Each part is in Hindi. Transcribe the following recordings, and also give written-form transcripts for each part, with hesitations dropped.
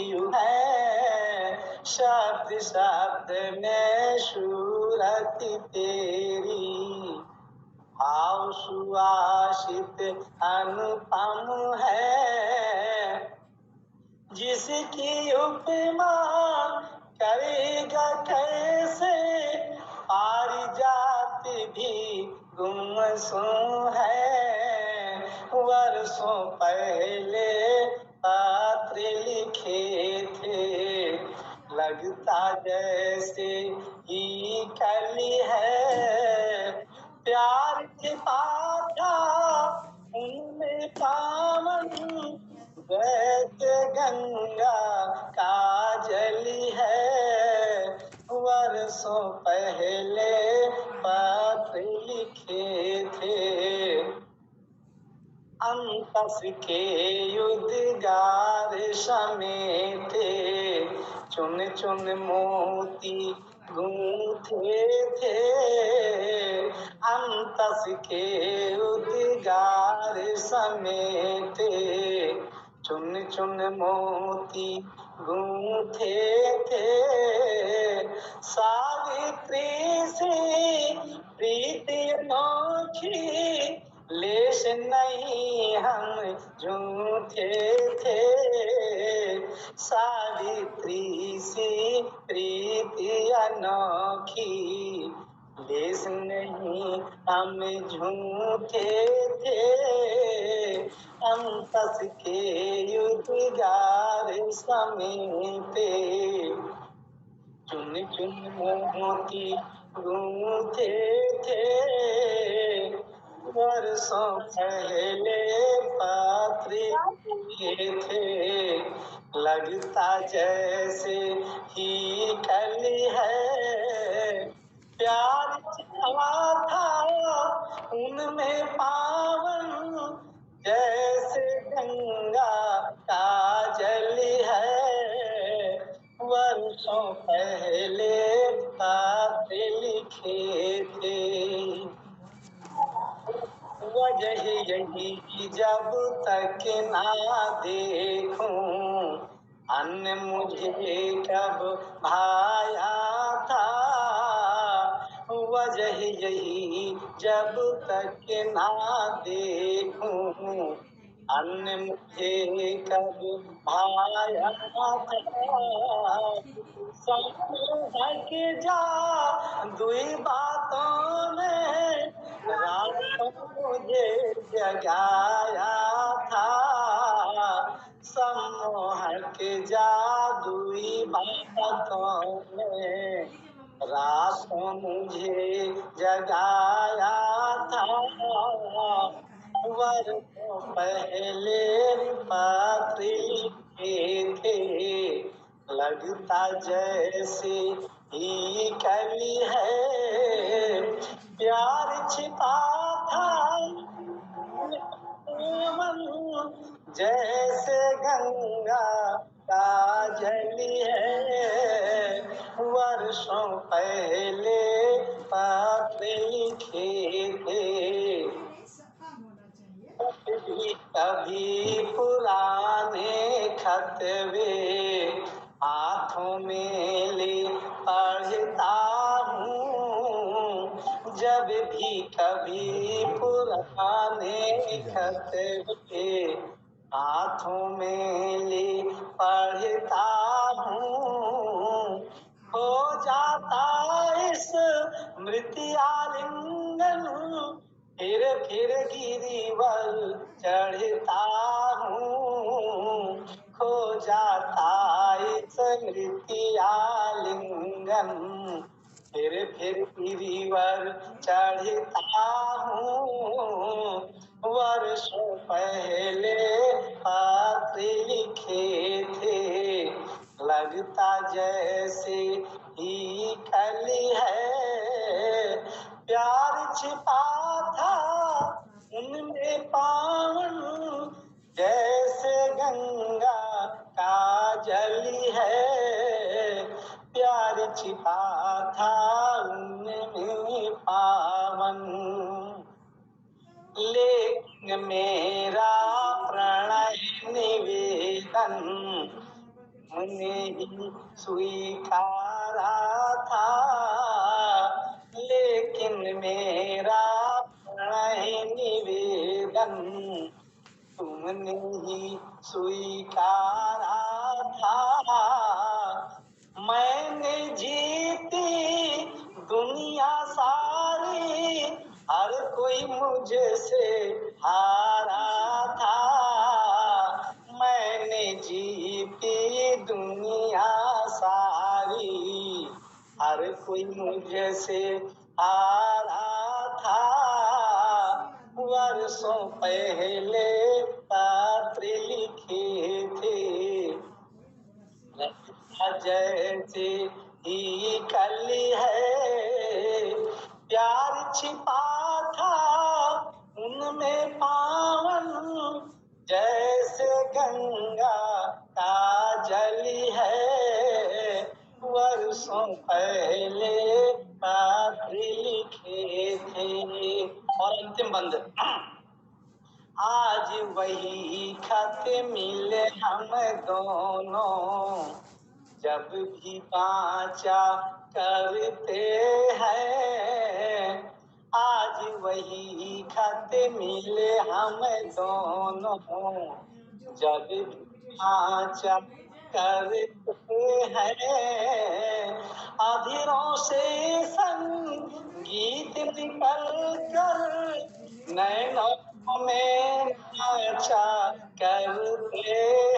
यूं है शब्द शब्द में सूरत तेरी, भाव सुआसित अनुपम है। जिसकी उपमा करेगा कैसे, पारिजात भी गुमसुम है। वर्षों पहले पत्र लिखे थे, लगता जैसे ही कली है। प्यार छिपा था उनमें पावन, वैसे गंगा काजली है। वर्षों पहले पत्र लिखे थे, अंतस के युद्धगार समेटे, चुन चुन मोती गूंथे थे। अंतस के युद्धगार समेटे, चुन चुन मोती गूंथे थे। सावित्री से प्रीति अनोखी, लेश नहीं हम झूठे थे। सावित्री सी प्रीति अनोखी, लेश नहीं हम झूठे थे। अंतस के युद्धगार समेटे, चुन चुन मोती गूंथे थे। वर्षों पहले पत्र लिखे थे, लगता जैसे ही कली है। प्यार छिपा था उनमें पावन, जैसे गंगा काजली है। वर्षों पहले पत्र लिखे थे, वजह यही जब तक ना देखूं, अन्न मुझे कब भाया था। वजह यही जब तक ना देखूं, अन्न मुझे कब भाया था। समझ जा दुई बातों में, रात मुझे जगाया था। सम्मोहक जादुई बातों में, रात मुझे जगाया था। वर्षों पहले पत्र लिखे थे, लगता जैसे ही कली है। प्यार छिपा था जैसे गंगा काजली है। वर्षों पहले पत्र लिखे थे, कभी पुराने खत वे हाथों में ले पढ़ता हूँ। जब भी कभी पुराने खत वे हाथों में ले पढ़ता हूँ, हो जाता इस स्मृति आलिंगन, फिर गिरिवर चढ़ता हूँ। खो जाता इस स्मृति आलिंगन, फिर गिरिवर चढ़ता हूँ। वर्षों पहले पत्र लिखे थे, लगता जैसे ही कली है। प्यार छिपा था उनमें पावन, जैसे गंगा काजली है। प्यार छिपा था उनमें पावन, लेकिन मेरा प्रणय निवेदन तुमने ही स्वीकारा था, लेकिन मेरा प्रणय निवेदन तुमने ही स्वीकारा था। मैंने जीती दुनिया सारी, हर कोई मुझसे हारा था। मैंने जीती दुनिया सारी, हर कोई मुझसे हारा था। वर्षों पहले पत्र लिखे थे, लगता जैसे ही कल है। प्यार छिपा था उनमें पावन, जैसे गंगा का जल है। वर्षों पहले पत्र लिखे थे। और अंतिम बंद, आज वही खत मिले हम दोनों, जब भी बाँचा करते हैं। आज वही खत मिले हम दोनों, जब भी बाँचा करते हैं। अधीरों से संगीत निकल कर नैनों में नाचा करते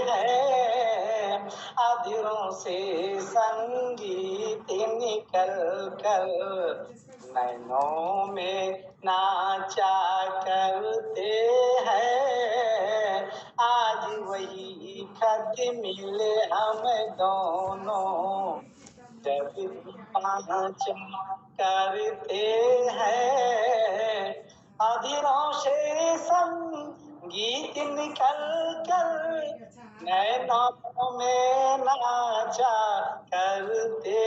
हैं। अधीरों से संगीत निकल कर नैनों में नाचा करते हैं। आज वही खत मिले हम दोनों, जब पाँच करते हैं। अधीरों से संगीत निकल कर नैनों में नाचा करते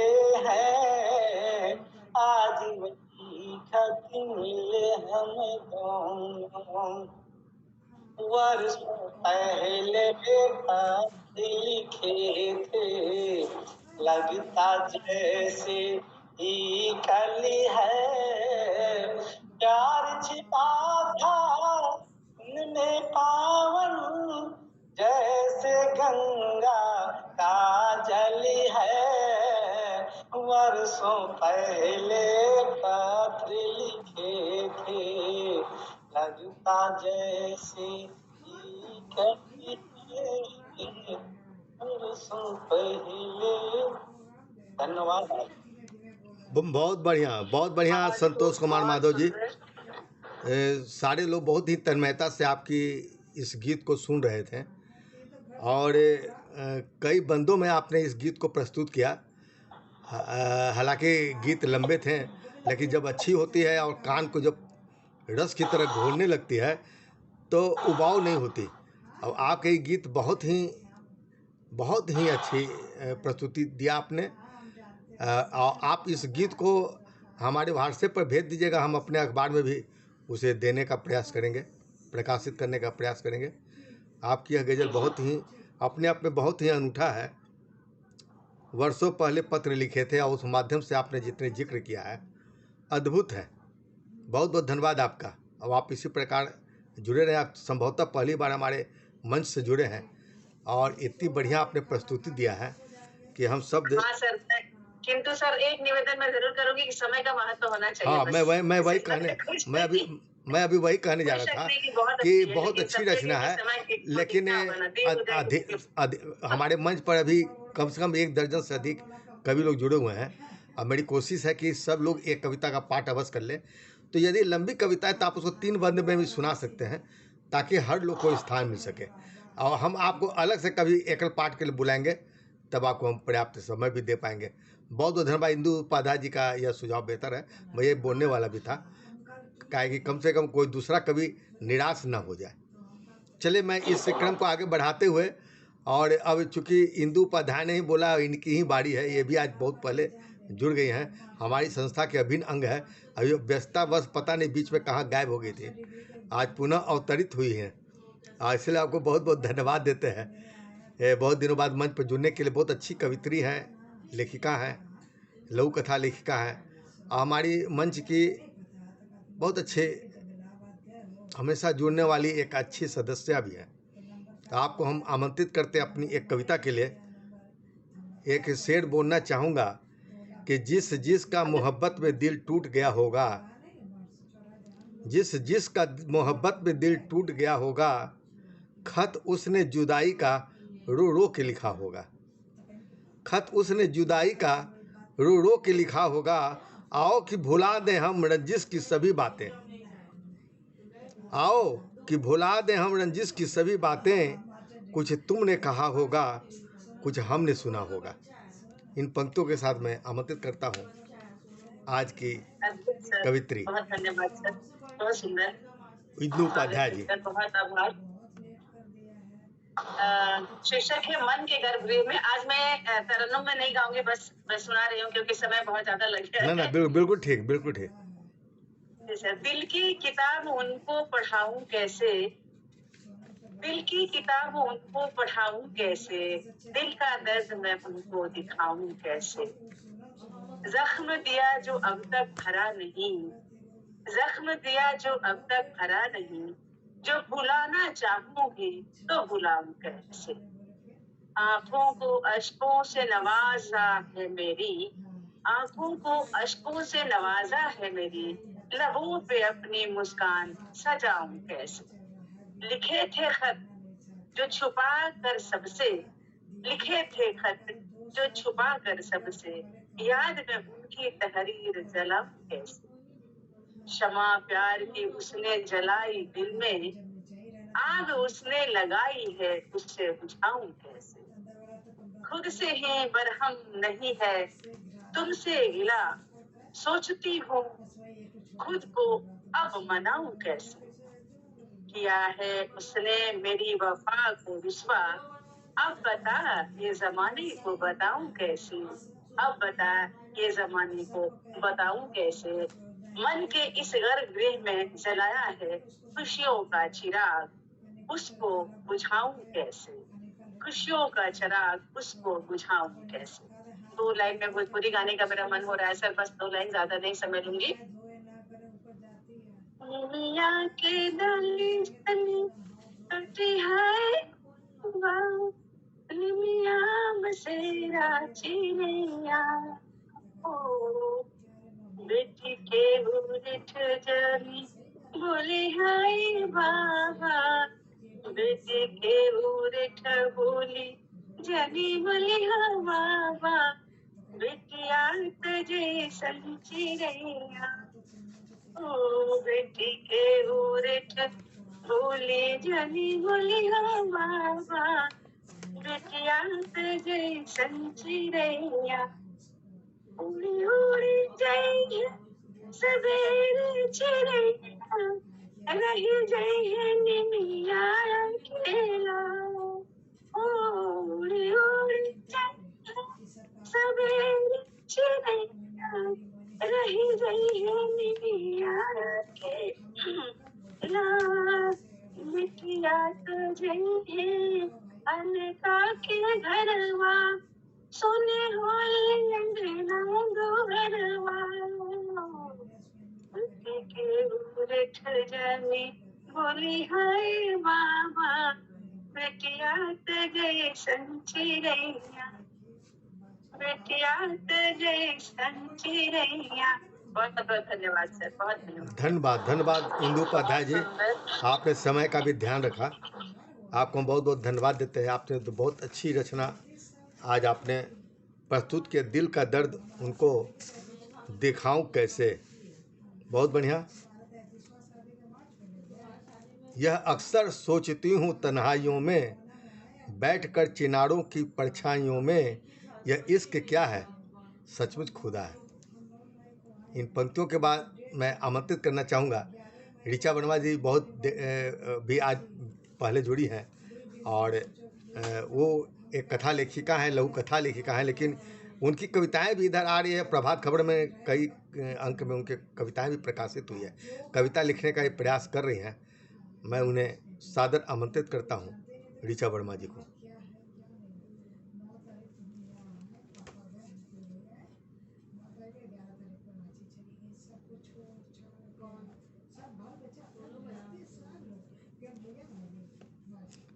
हैं। आज वही खत मिले हम दोनों, वर्षों पहले पत्र लिखे थे। लगता जैसे ही कल है। प्यार छिपा था उनमें पावन, जैसे गंगा का जल है। वर्षों पहले पत्र लिखे थे, लगता जैसे ही कभी वर्षों पहले। धन्यवाद। बहुत बढ़िया संतोष कुमार माधव जी। सारे लोग बहुत ही तन्मयता से आपकी इस गीत को सुन रहे थे और कई बंदों में आपने इस गीत को प्रस्तुत किया। हालांकि गीत लंबे थे, लेकिन जब अच्छी होती है और कान को जब रस की तरह घोलने लगती है तो उबाऊ नहीं होती। और आपके गीत बहुत ही अच्छी प्रस्तुति दिया आपने। आप इस गीत को हमारे व्हाट्सएप पर भेज दीजिएगा, हम अपने अखबार में भी उसे देने का प्रयास करेंगे, प्रकाशित करने का प्रयास करेंगे। आपकी यह गज़ल बहुत ही अपने आप में बहुत ही अनूठा है। वर्षों पहले पत्र लिखे थे और उस माध्यम से आपने जितने जिक्र किया है अद्भुत है। बहुत बहुत धन्यवाद आपका। और आप इसी प्रकार जुड़े रहे। आप संभवतः पहली बार हमारे मंच से जुड़े हैं और इतनी बढ़िया आपने प्रस्तुति दिया है कि हम सब हाँ सर, किंतु सर एक निवेदन मैं जरूर करूंगी कि समय का महत्व होना चाहिए। हाँ, मैं अभी वही कहने जा रहा था कि बहुत अच्छी रचना है, लेकिन हमारे मंच पर अभी कम से कम 1 दर्जन से अधिक कवि लोग जुड़े हुए हैं और मेरी कोशिश है कि सब लोग एक कविता का पाठ अवश्य कर लें। तो यदि लंबी कविता है तो आप उसको 3 बंद में भी सुना सकते हैं ताकि हर लोग को स्थान मिल सके। और हम आपको अलग से कभी एकल पाठ के लिए बुलाएंगे, तब आपको हम पर्याप्त समय भी दे पाएंगे। बहुत बहुत धन्यवाद। इंदु उपाध्याय जी का यह सुझाव बेहतर है, मैं ये बोलने वाला भी था कि कम से कम कोई दूसरा कभी निराश न हो जाए। चलिए, मैं इस क्रम को आगे बढ़ाते हुए, और अब चूँकि इंदु उपाध्याय ने ही बोला, इनकी ही बारी है, ये भी आज बहुत पहले जुड़ गई हैं, हमारी संस्था के अभिन्न अंग है। अभी व्यस्तता बस पता नहीं बीच में कहाँ गायब हो गई थी, आज पुनः अवतरित हुई हैं, इसलिए आपको बहुत बहुत धन्यवाद देते हैं। बहुत दिनों बाद मंच पर जुड़ने के लिए। बहुत अच्छी कवित्री है, लेखिका है, लघु कथा लेखिका है, हमारी मंच की बहुत अच्छे हमेशा जुड़ने वाली एक अच्छी सदस्य भी है। तो आपको हम आमंत्रित करते हैं अपनी एक कविता के लिए। एक शेर बोलना चाहूँगा कि जिस जिसका मोहब्बत में दिल टूट गया होगा, जिस जिसका मोहब्बत में दिल टूट गया होगा, खत उसने जुदाई का रो रो के लिखा होगा। खत उसने जुदाई का रो रो के लिखा होगा। आओ कि भुला दें हम रंजिश की सभी बातें, आओ कि भुला दें हम रंजिश की सभी बातें। कुछ तुमने कहा होगा, कुछ हमने सुना होगा। इन पंक्तियों के साथ मैं आमंत्रित करता हूँ आज की अद्भुत सर, कवित्री बहुत धन्यवाद सर, बहुत सुंदर। इंदु उपाध्याय जी। सर बहुत आभार। शीर्षक है मन के गर्भगृह में। आज मैं तरन्नुम में नहीं गाऊंगी, बस मैं सुना रही हूँ क्योंकि समय बहुत ज्यादा लग गया ना है। बिल्कुल ठीक, बिल्कुल ठीक। जी सर। दिल की किताब उनको पढ़ाऊं कैसे, दिल की किताब उनको पढ़ाऊं कैसे, दिल का दर्द मैं उनको दिखाऊं कैसे। जख्म दिया जो अब तक भरा नहीं, जख्म दिया जो अब तक भरा नहीं, जो भुलाना चाहूंगी तो भुलाऊं कैसे। आंखों को अश्कों से नवाजा है मेरी, आंखों को अश्कों से नवाजा है मेरी, लबों पे अपनी मुस्कान सजाऊं कैसे। लिखे थे खत जो छुपा कर सबसे, लिखे थे खत जो छुपा कर सबसे, याद में उनकी तहरीर जलाऊं कैसे। शमा प्यार की उसने जलाई दिल में, आग उसने लगाई है उससे बुझाऊं कैसे। खुद से ही बरहम नहीं है तुमसे गिला, सोचती हूँ खुद को अब मनाऊं कैसे। किया है उसने मेरी वफा को रुस्वा, अब बता ये जमाने को बताऊं कैसे। अब बता ये जमाने को बताऊं कैसे। मन के इस गर्भगृह में जलाया है खुशियों का चिराग, उसको बुझाऊं कैसे। खुशियों का चिराग उसको बुझाऊं कैसे। 2 लाइन में भोजपुरी गाने का मेरा मन हो रहा है सर, बस 2 लाइन, ज्यादा नहीं समय लूंगी। दुनिया के दली दली कटी है दुनिया बसेरा चिड़िया, ओ बेटी के उठ जली बोली हाय बाबा, बेटी के उठ बोली जली बोली हाँ बाबा, बेटिया तुझे संचिड़िया, ओ बेटी के उठ बोली जली बोली हाँ बाबा, बेटिया तुझे संचिड़िया। उड़ी उड़ी जाइए सवेरे चिड़िया, रही जाइए निमिया खेला, उड़ी उड़ी जाइए सवेरे चिड़िया, रही जाइए निमिया खेला। बिटिया तुझे है अनका के घरवा, सोने होले अंगना दुहरवा, के उठ जानी बोली हाय बाबा, बेटिया तुझे संचिड़िया, बेटिया तुझे संचिड़िया। बहुत बहुत धन्यवाद सर, बहुत धन्यवाद। धन्यवाद, धन्यवाद इंदु उपाध्याय जी, आपने समय का भी ध्यान रखा। आपको हम बहुत बहुत धन्यवाद देते हैं। आपने तो बहुत अच्छी रचना आज आपने प्रस्तुत किया। दिल का दर्द उनको दिखाऊं कैसे, बहुत बढ़िया। यह अक्सर सोचती हूँ तन्हाइयों में, बैठकर चिनारों की परछाइयों में, यह इश्क क्या है सचमुच खुदा है। इन पंक्तियों के बाद मैं आमंत्रित करना चाहूँगा ऋचा वर्मा जी, भी आज पहले जुड़ी हैं और वो एक कथा लेखिका हैं, लघु कथा लेखिका हैं, लेकिन उनकी कविताएं भी इधर आ रही है। प्रभात खबर में कई अंक में उनके कविताएं भी प्रकाशित हुई है। कविता लिखने का ये प्रयास कर रही हैं। मैं उन्हें सादर आमंत्रित करता हूँ ऋचा वर्मा जी को।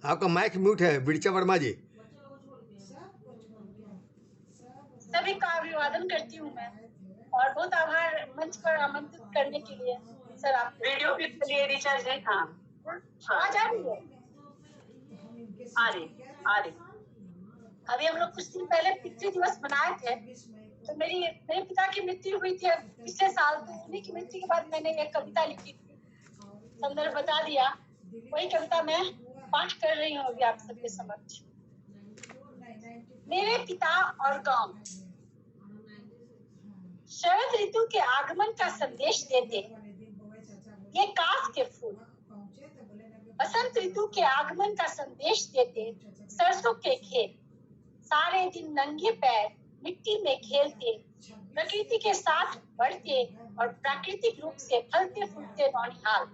आपका माइक म्यूट है बिरचा वर्मा जी। सभी का अभिवादन करती हूँ मैं और बहुत आभार मंच पर आमंत्रित करने के लिए सर। आप वीडियो के लिए रिचार्ज है। हाँ आवाज आ रही है? आ रही। अभी हम लोग कुछ दिन पहले पितृ दिवस मनाए थे, तो मेरे पिता की मृत्यु हुई थी पिछले साल। तो उन्हीं की मृत्यु के बाद मैंने एक कविता लिखी थी, संदर्भ बता दिया। वही कविता मैं पाठ कर रही हूँ अभी आप सबके समक्ष। मेरे पिता और गांव। शरद ऋतु के आगमन का संदेश देते ये कास के फूल, बसंत ऋतु के आगमन का संदेश देते सरसों के खेत। सारे दिन नंगे पैर मिट्टी में खेलते, प्रकृति के साथ बढ़ते और प्राकृतिक रूप से फलते फूलते नौनिहाल।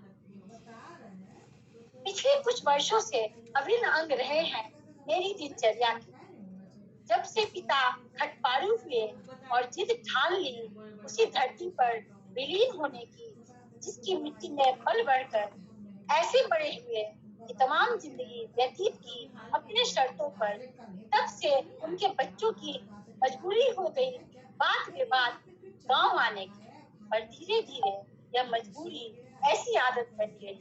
पिछले कुछ वर्षों से अभिन्न अंग रहे हैं मेरी दिनचर्या के। जब से पिता खटपारू हुए और जिद ठान ली उसी धरती पर विलीन होने की, जिसकी मिट्टी में पल बढ़कर ऐसे बड़े हुए कि तमाम जिंदगी व्यतीत की अपने शर्तों पर, तब से उनके बच्चों की मजबूरी हो गई बात विवाद गांव आने की। पर धीरे धीरे यह मजबूरी ऐसी आदत बन गई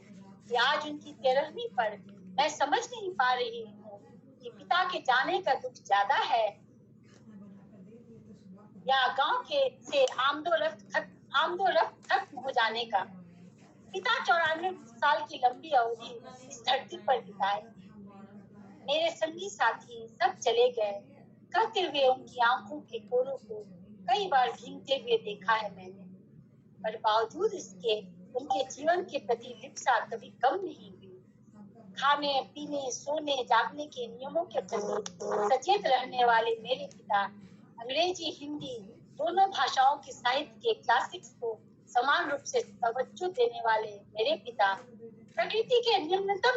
कि आज उनकी 13वीं पर मैं समझ नहीं पा रही हूँ कि पिता के जाने का दुख ज्यादा है या गांव के से आमदोरफ्त खत्म हो जाने का। पिता 94 साल की लंबी अवधि इस धरती पर बिताए। मेरे संगी साथी सब चले गए, कहते हुए उनकी आंखों के कोरों को कई बार भीगते हुए देखा है मैंने। पर बावजूद इसके उनके जीवन के प्रति लिप्सा कभी कम नहीं हुई। खाने पीने सोने जागने के नियमों के प्रति सचेत रहने वाले मेरे पिता अंग्रेजी हिंदी दोनों भाषाओं के साहित्य के क्लासिक्स को समान रूप से तवज्जो देने वाले मेरे पिता प्रकृति के निम्नतम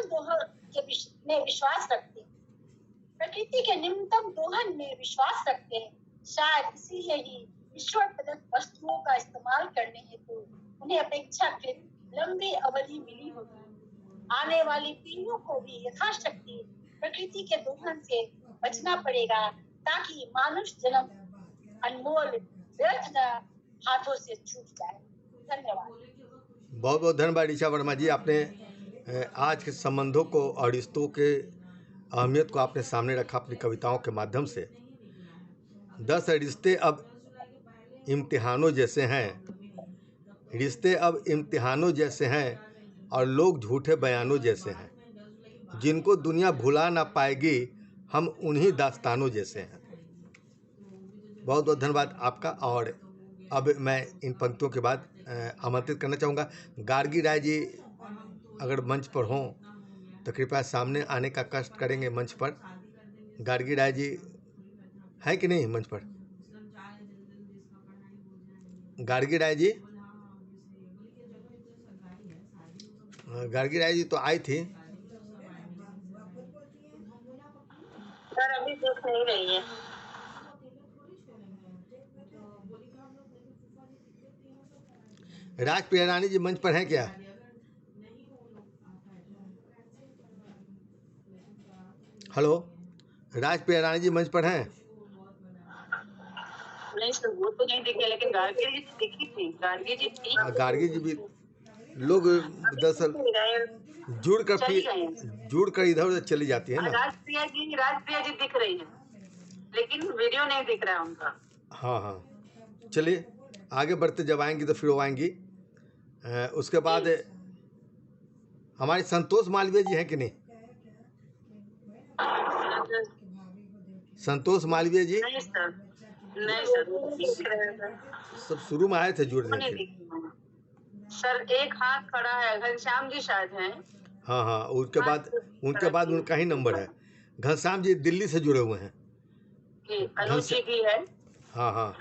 दोहन में विश्वास रखते हैं। शायद इसीलिए ही ईश्वर प्रदत्त वस्तुओं का इस्तेमाल करने हेतु उन्हें अपेक्षाकृत लंबी अवधि मिली होगी। आने वाली पीढ़ियों को भी यथाशक्ति प्रकृति के दोहन से बचना पड़ेगा, ताकि मानुष जन्म अनमोल व्यर्थ न हाथों से छूट जाए। धन्यवाद। बहुत बहुत धन्यवाद ऋचा वर्मा जी। आपने आज के संबंधों को और रिश्तों के अहमियत को आपने सामने रखा अपनी कविताओं के माध्यम से। 10 रिश्ते अब इम्तिहानों जैसे हैं, रिश्ते अब इम्तिहानों जैसे हैं और लोग झूठे बयानों जैसे हैं। जिनको दुनिया भुला ना पाएगी, हम उन्हीं दास्तानों जैसे हैं। बहुत बहुत धन्यवाद आपका। और अब मैं इन पंक्तियों के बाद आमंत्रित करना चाहूँगा गार्गी राय जी, अगर मंच पर हों तो कृपया सामने आने का कष्ट करेंगे मंच पर। गार्गी राय जी हैं कि नहीं मंच पर? गार्गी राय जी, गार्गी राय जी तो आई थी। सर अभी दिख नहीं रही है। राजप्रिया रानी जी मंच पर हैं क्या? हेलो, राजप्रिया रानी जी मंच पर हैं? नहीं सर, वो तो नहीं दिखे, लेकिन गार्गी जी दिखी थी। गार्गी जी थी। गार्गी जी भी लोग दरअसल जुड़ कर इधर उधर चली जाती है ना। राजप्रिया जी दिख रही है, लेकिन वीडियो नहीं दिख रहा है उनका। हाँ हाँ, चलिए आगे बढ़ते, जब आएंगी तो फिर वो आएंगी। उसके बाद हमारे संतोष मालवीय जी हैं कि नहीं? संतोष मालवीय जी नहीं सर, सब शुरू में आए थे जुड़ने के। सर एक हाथ खड़ा है, घनश्याम जी शायद हैं। हाँ हाँ, उनके बाद उनका ही नंबर है। घनश्याम जी दिल्ली से जुड़े हुए हैं। अनुज जी भी है। हाँ हाँ,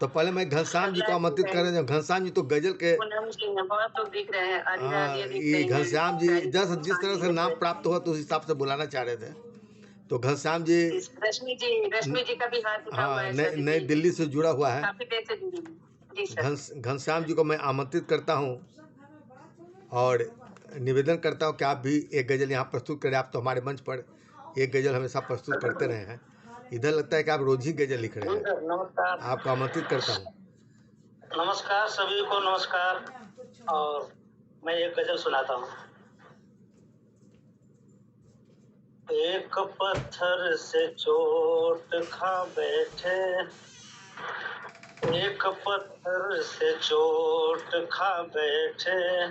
तो पहले मैं घनश्याम जी को आमंत्रित कर रहे हैं। घनश्याम जी तो गजल के बहुत लोग दिख रहे हैं। ये घनश्याम जी जिस तरह से नाम प्राप्त हुआ तो उस हिसाब से बुलाना चाह रहे थे। तो घनश्याम जी, रश्मि जी का भी हाथ उठा हुआ है। नई दिल्ली से जुड़ा हुआ है। काफी देर से जुड़ी है। घनश्याम जी को मैं आमंत्रित करता हूँ और निवेदन करता हूँ कि आप भी एक गज़ल यहाँ प्रस्तुत करें। आप तो हमारे मंच पर एक गज़ल हमेशा प्रस्तुत करते रहे हैं। इधर लगता है कि आप रोज ही गज़ल लिख रहे जी हैं। सर, नमस्कार। आपको आमंत्रित करता हूँ। नमस्कार सभी को, नमस्कार। और मैं एक गजल सुनाता हूँ। एक पत्थर से चोट खा बैठे, एक पत्थर से चोट खा बैठे,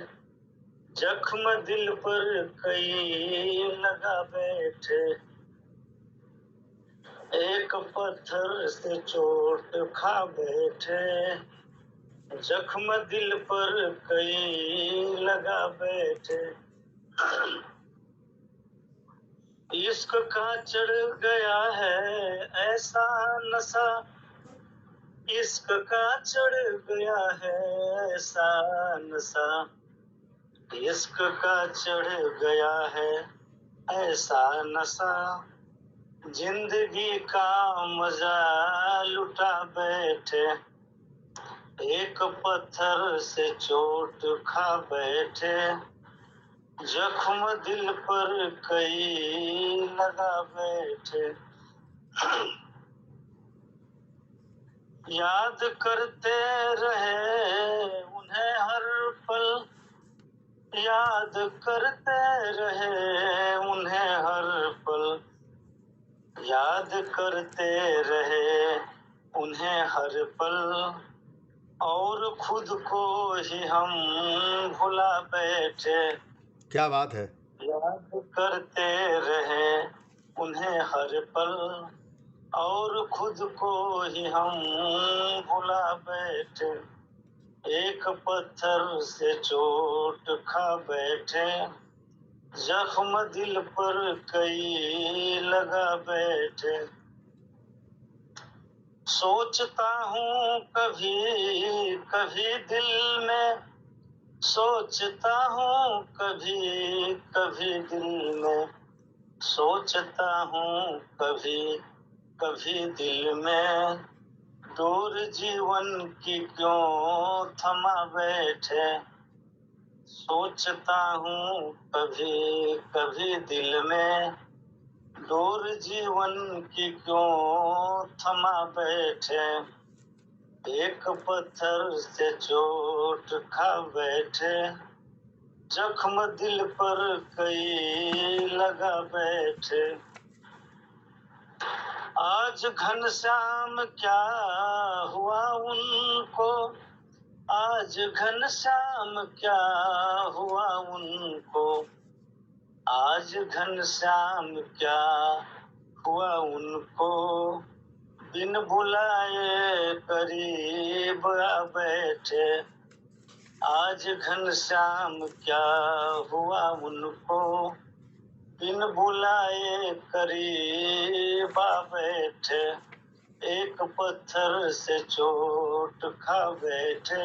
जख्म दिल पर कई लगा बैठे। एक पत्थर से चोट खा बैठे, जख्म दिल पर कई लगा बैठे। इश्क का चढ़ गया है ऐसा नशा, इश्क का चढ़ गया है ऐसा नशा, इश्क का चढ़ गया है ऐसा नशा, जिंदगी का मजा लुटा बैठे। एक पत्थर से चोट खा बैठे, जख्म दिल पर कई लगा बैठे। याद करते रहे उन्हें हर पल, याद करते रहे उन्हें हर पल, याद करते रहे उन्हें हर पल, और खुद को ही हम भुला बैठे। क्या बात है। याद करते रहे उन्हें हर पल, और खुद को ही हम भुला बैठे। एक पत्थर से चोट खा बैठे, जख्म दिल पर कई लगा बैठे। सोचता हूँ कभी कभी दिल में, सोचता हूँ कभी कभी दिल में, सोचता हूँ कभी कभी दिल में, दूर जीवन की क्यों थमा बैठे। सोचता हूँ कभी कभी दिल में, दूर जीवन की क्यों थमा बैठे। एक पत्थर से चोट खा बैठे, जख्म दिल पर कई लगा बैठे। आज घनश्याम क्या हुआ उनको, आज घनश्याम क्या हुआ उनको, आज घनश्याम क्या हुआ उनको, बिन बुलाए करीब आ बैठे। आज घनश्याम क्या हुआ उनको, बिन बुलाए करीब आ बैठे। एक पत्थर से चोट खा बैठे,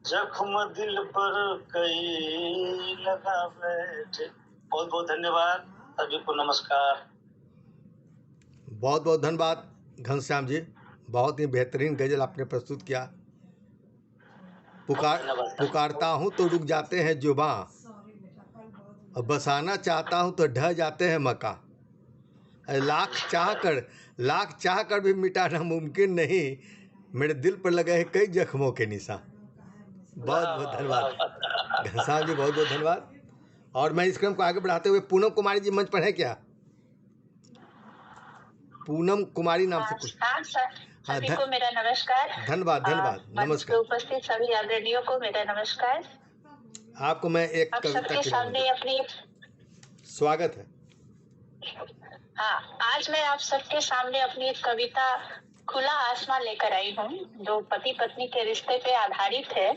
जख्म दिल पर कई लगा बैठे। बहुत बहुत धन्यवाद, सभी को नमस्कार। बहुत बहुत धन्यवाद घनश्याम जी, बहुत ही बेहतरीन गज़ल आपने प्रस्तुत किया। पुकारता हूँ तो रुक जाते हैं जुबां, और बसाना चाहता हूँ तो ढह जाते हैं मका। लाख चाह कर भी मिटाना मुमकिन नहीं, मेरे दिल पर लगे हैं कई जख्मों के निशान। बहुत बहुत धन्यवाद घनश्याम जी, बहुत बहुत धन्यवाद। और मैं इस क्रम को आगे बढ़ाते हुए पूनम कुमारी जी मंच पर है क्या? पूनम कुमारी नाम से कुछ। हाँ सर, सभी को मेरा नमस्कार। धन्यवाद नमस्कार। उपस्थित सभी अग्रणियों को मेरा नमस्कार। आपको मैं एक आप सबके सामने अपनी स्वागत है। हाँ, आज मैं आप सबके सामने अपनी एक कविता खुला आसमान लेकर आई हूँ, जो पति पत्नी के रिश्ते पे आधारित है,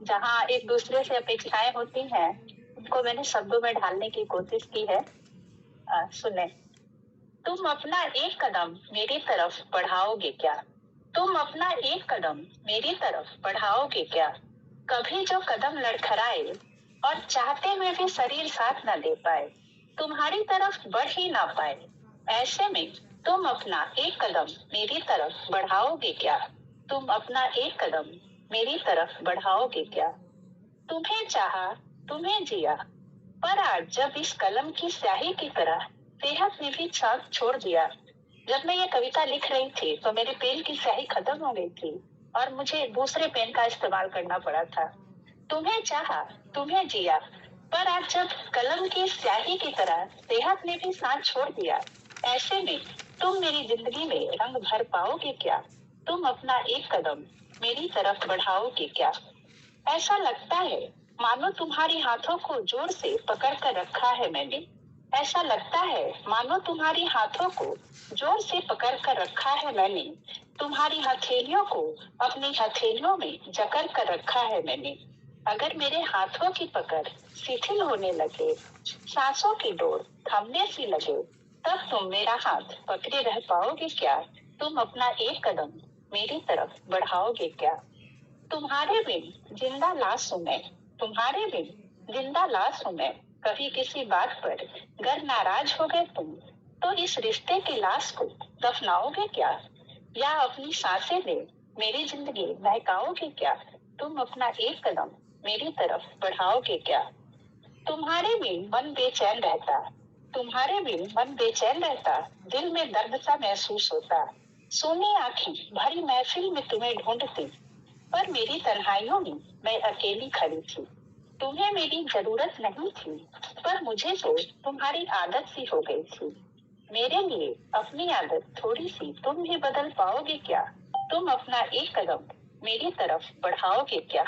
जहाँ एक दूसरे से अपेक्षाएं होती हैं, उनको मैंने शब्दों में ढालने की कोशिश की है। सुने। तुम अपना एक कदम मेरी तरफ बढ़ाओगे क्या? तुम अपना एक कदम मेरी तरफ बढ़ाओगे क्या? कभी जो कदम लड़खड़ाए और चाहते में भी शरीर साथ न दे पाए, तुम्हारी तरफ बढ़ ही ना पाए, ऐसे में तुम अपना एक कदम मेरी तरफ बढ़ाओगे क्या? तुम अपना एक कदम मेरी तरफ बढ़ाओगे क्या? तुम्हें चाहा तुम्हें जिया, पर आज जब इस कलम की स्याही की तरह सेहत ने भी साथ छोड़ दिया। जब मैं ये कविता लिख रही थी तो मेरे पेन की स्याही खत्म हो गई थी और मुझे दूसरे पेन का इस्तेमाल करना पड़ा था। तुम्हें चाहा, तुम्हें जिया, पर आज जब कलम की स्याही की तरह सेहत ने भी साथ छोड़ दिया। ऐसे में तुम मेरी जिंदगी में रंग भर पाओगे क्या? तुम अपना एक कदम मेरी तरफ बढ़ाओगे क्या? ऐसा लगता है मानो तुम्हारी हाथों को जोर से पकड़ कर रखा है मैंने। ऐसा लगता है मानो तुम्हारी हाथों को जोर से पकड़ कर रखा है मैंने। तुम्हारी हथेलियों को अपनी हथेलियों में जकड़ कर रखा है मैंने। अगर मेरे हाथों की पकड़ शिथिल होने लगे, सांसों की डोर थमने सी लगे, तब तुम मेरा हाथ पकड़े रह पाओगे क्या? तुम अपना एक कदम मेरी तरफ बढ़ाओगे क्या? तुम्हारे बिन जिंदा लाश हूं मैं, तुम्हारे बिन जिंदा लाश हूं मैं। कभी किसी बात पर गर नाराज हो गए तुम, तो इस रिश्ते की लाश को दफनाओगे क्या? या अपनी सांसें में मेरी जिंदगी महकाओगे क्या? तुम अपना एक कदम मेरी तरफ बढ़ाओगे क्या? तुम्हारे बिन मन बेचैन रहता, तुम्हारे बिन मन बेचैन रहता, दिल में दर्द सा महसूस होता। सोनी आंखें भरी महफिल में तुम्हें ढूंढती, पर मेरी तन्हाइयों में मैं अकेली खड़ी थी। तुम्हें मेरी जरूरत नहीं थी, पर मुझे तो तुम्हारी आदत सी हो गई थी। मेरे लिए अपनी आदत थोड़ी सी तुम भी बदल पाओगे क्या? तुम अपना एक कदम मेरी तरफ बढ़ाओगे क्या?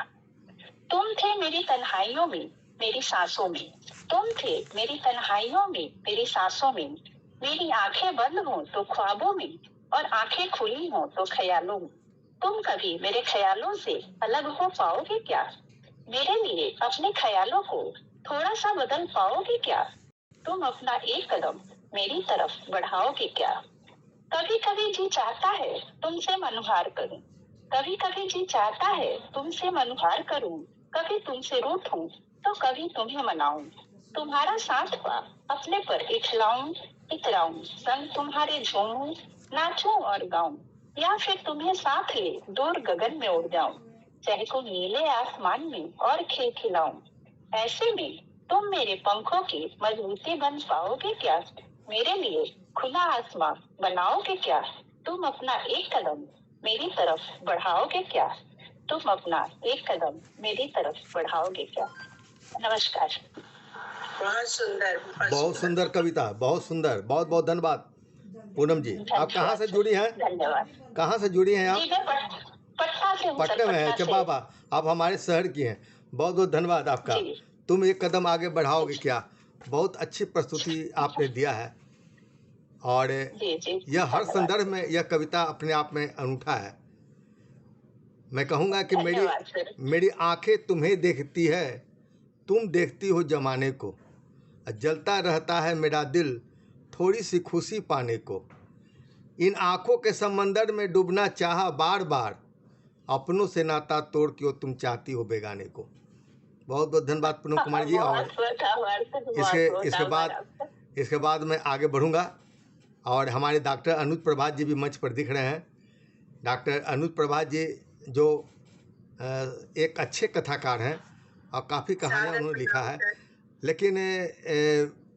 तुम थे मेरी तन्हाइयों में, मेरी सांसों में। तुम थे मेरी तन्हाइयों में, मेरी सांसों में। मेरी आंखें बंद हों तो ख्वाबों में, और आंखें खुली हों तो ख्यालों में। तुम कभी मेरे ख्यालों से अलग हो पाओगे क्या? मेरे लिए अपने ख्यालों को थोड़ा सा बदल पाओगे क्या? तुम अपना एक कदम मेरी तरफ बढ़ाओगे क्या? कभी कभी जी चाहता है तुमसे मनुहार करूं, कभी कभी जी चाहता है तुमसे मनुहार करूं। कभी तुमसे रूठूं तो कभी तुम्हें मनाऊं। तुम्हारा साथ पा अपने पर इठलाऊं, इतराऊं, संग तुम्हारे झूमूं, नाचूं और गाऊं। या फिर तुम्हें साथ ले दूर गगन में उड़ जाऊं, चहकूं नीले आसमान में और खिलखिलाऊं। ऐसे में तुम मेरे पंखों की मजबूती बन पाओगे क्या? मेरे लिए खुला आसमां बनाओगे क्या? तुम अपना एक कदम मेरी तरफ बढ़ाओगे क्या? तुम अपना एक कदम मेरी तरफ बढ़ाओगे क्या? नमस्कार। बहुत सुंदर, बहुत सुंदर कविता, बहुत सुंदर। बहुत बहुत धन्यवाद पूनम जी। आप कहाँ से जुड़ी हैं? धन्यवाद कहाँ से जुड़ी हैं आप? जी। मैं पटना से हूँ सर, पटना में है? पटना अच्छा से। वाह, आप हमारे शहर की हैं। बहुत बहुत धन्यवाद आपका। जी। तुम एक कदम आगे बढ़ाओगे क्या? बहुत अच्छी प्रस्तुति आपने दिया है, और जी जी यह हर धन्यवाद। संदर्भ में यह कविता अपने आप में अनूठा है। मैं कहूँगा कि धन्यवाद सर। मेरी आंखें तुम्हें देखती है, तुम देखती हो जमाने को, जलता रहता है मेरा दिल थोड़ी सी खुशी पाने को। इन आंखों के समंदर में डूबना चाहा बार बार, अपनों से नाता तोड़ के तुम चाहती हो बेगाने को। बहुत बहुत धन्यवाद पूनम कुमार जी। और इसके बाद मैं आगे बढ़ूंगा, और हमारे डॉक्टर अनुज प्रभात जी भी मंच पर दिख रहे हैं। डॉक्टर अनुज प्रभात जी जो एक अच्छे कथाकार हैं और काफ़ी कहानियाँ उन्होंने लिखा है, लेकिन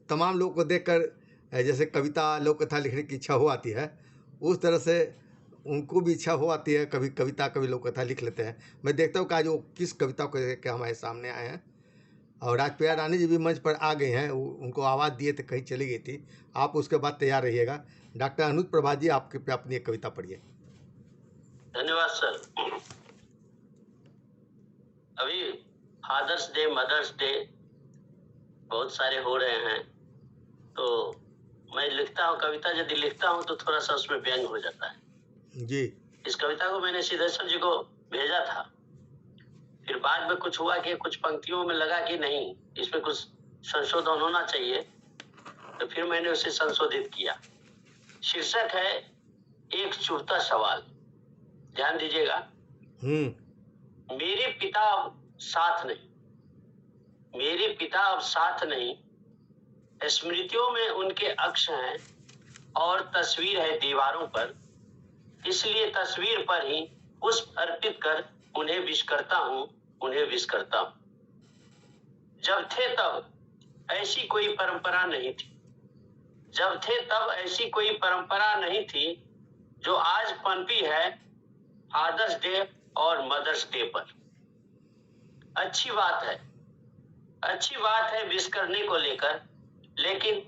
तमाम लोगों को देखकर जैसे कविता लोक कथा लिखने की इच्छा हो आती है, उस तरह से उनको भी इच्छा हो आती है, कभी कविता कभी लोक कथा लिख लेते हैं। मैं देखता हूँ कि आज वो किस कविता को लेकर हमारे सामने आए हैं। और राजप्रिया रानी जी भी मंच पर आ गई हैं, उनको आवाज़ दिए थे, कहीं चली गई थी। आप उसके बाद तैयार रहिएगा। डॉक्टर अनुज प्रभात जी, आपके पे अपनी एक कविता पढ़िए। धन्यवाद सर। अभी फादर्स डे, मदर्स डे बहुत सारे हो रहे हैं, तो मैं लिखता हूँ कविता, यदि लिखता हूँ तो थोड़ा सा उसमें व्यंग हो जाता है जी। इस कविता को मैंने सिद्धेश्वर जी को भेजा था, फिर बाद में कुछ हुआ कि कुछ पंक्तियों में लगा कि नहीं, इसमें कुछ संशोधन होना चाहिए, तो फिर मैंने उसे संशोधित किया। शीर्षक है एक चुभता सवाल। ध्यान दीजिएगा। मेरे पिता अब साथ नहीं, मेरे पिता अब साथ नहीं, स्मृतियों में उनके अक्ष हैं और तस्वीर है दीवारों पर, इसलिए तस्वीर पर ही पुष्प अर्पित कर उन्हें विश करता हूँ, उन्हें विश करता हूँ। जब थे तब ऐसी कोई परंपरा नहीं थी। जब थे तब ऐसी कोई परंपरा नहीं थी जो आज पनपी है फादर्स डे और मदर्स डे पर। अच्छी बात है विश करने को लेकर, लेकिन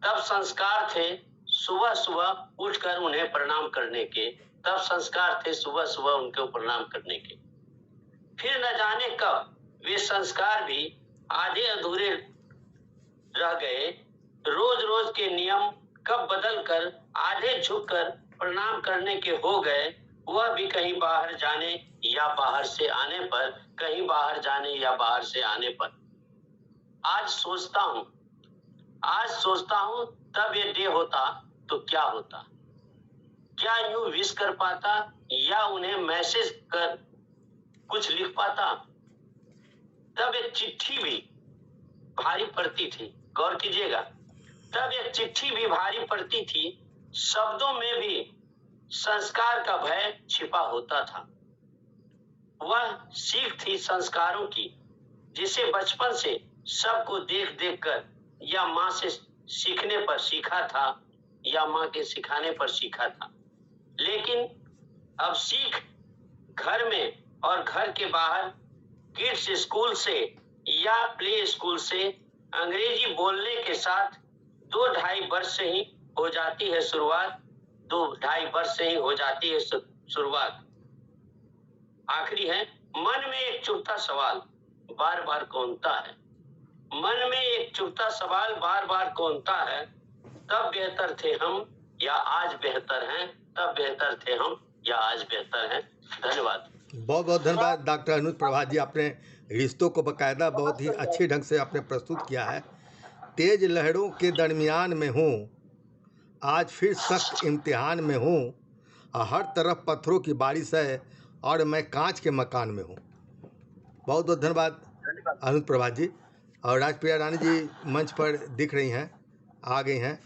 तब संस्कार थे सुबह सुबह उठकर उन्हें प्रणाम करने के। तब संस्कार थे सुबह सुबह उनको प्रणाम करने के। फिर न जाने कब वे संस्कार भी आधे अधूरे रह गए। रोज रोज के नियम कब बदलकर आधे झुककर प्रणाम करने के हो गए, वह भी कहीं बाहर जाने या बाहर से आने पर, कहीं बाहर जाने या बाहर से आने पर। आज सोचता हूँ तब ये डे होता तो क्या होता। क्या यूं विश कर पाता या उन्हें मैसेज कर कुछ लिख पाता। तब एक चिट्ठी भी भारी पड़ती थी। गौर कीजिएगा, तब एक चिट्ठी भी भारी पड़ती थी। शब्दों में भी संस्कार का भय छिपा होता था। वह सीख थी संस्कारों की, जिसे बचपन से सबको देख देख कर या माँ से सीखने पर सीखा था या माँ के सिखाने पर सीखा था। लेकिन अब सीख घर में और घर के बाहर किड्स स्कूल से या प्ले स्कूल से अंग्रेजी बोलने के साथ 2-2.5 वर्ष से ही हो जाती है शुरुआत। 2-2.5 वर्ष से ही हो जाती है शुरुआत। आखिरी है, मन में एक चुभता सवाल बार बार कौनता है। मन में एक चुभता सवाल बार बार कौनता है। तब बेहतर थे हम या आज बेहतर हैं। तब बेहतर थे हम या आज बेहतर हैं। धन्यवाद। बहुत बहुत धन्यवाद डॉक्टर अनुज प्रभात जी। आपने रिश्तों को बाकायदा बहुत ही अच्छे ढंग से आपने प्रस्तुत किया है। तेज लहरों के दरमियान में हूँ, आज फिर सख्त इम्तिहान में हूँ। हर तरफ पत्थरों की बारिश है और मैं कांच के मकान में हूँ। बहुत बहुत धन्यवाद अनुज प्रभात जी। और राजप्रिया रानी जी मंच पर दिख रही हैं, आ गई हैं।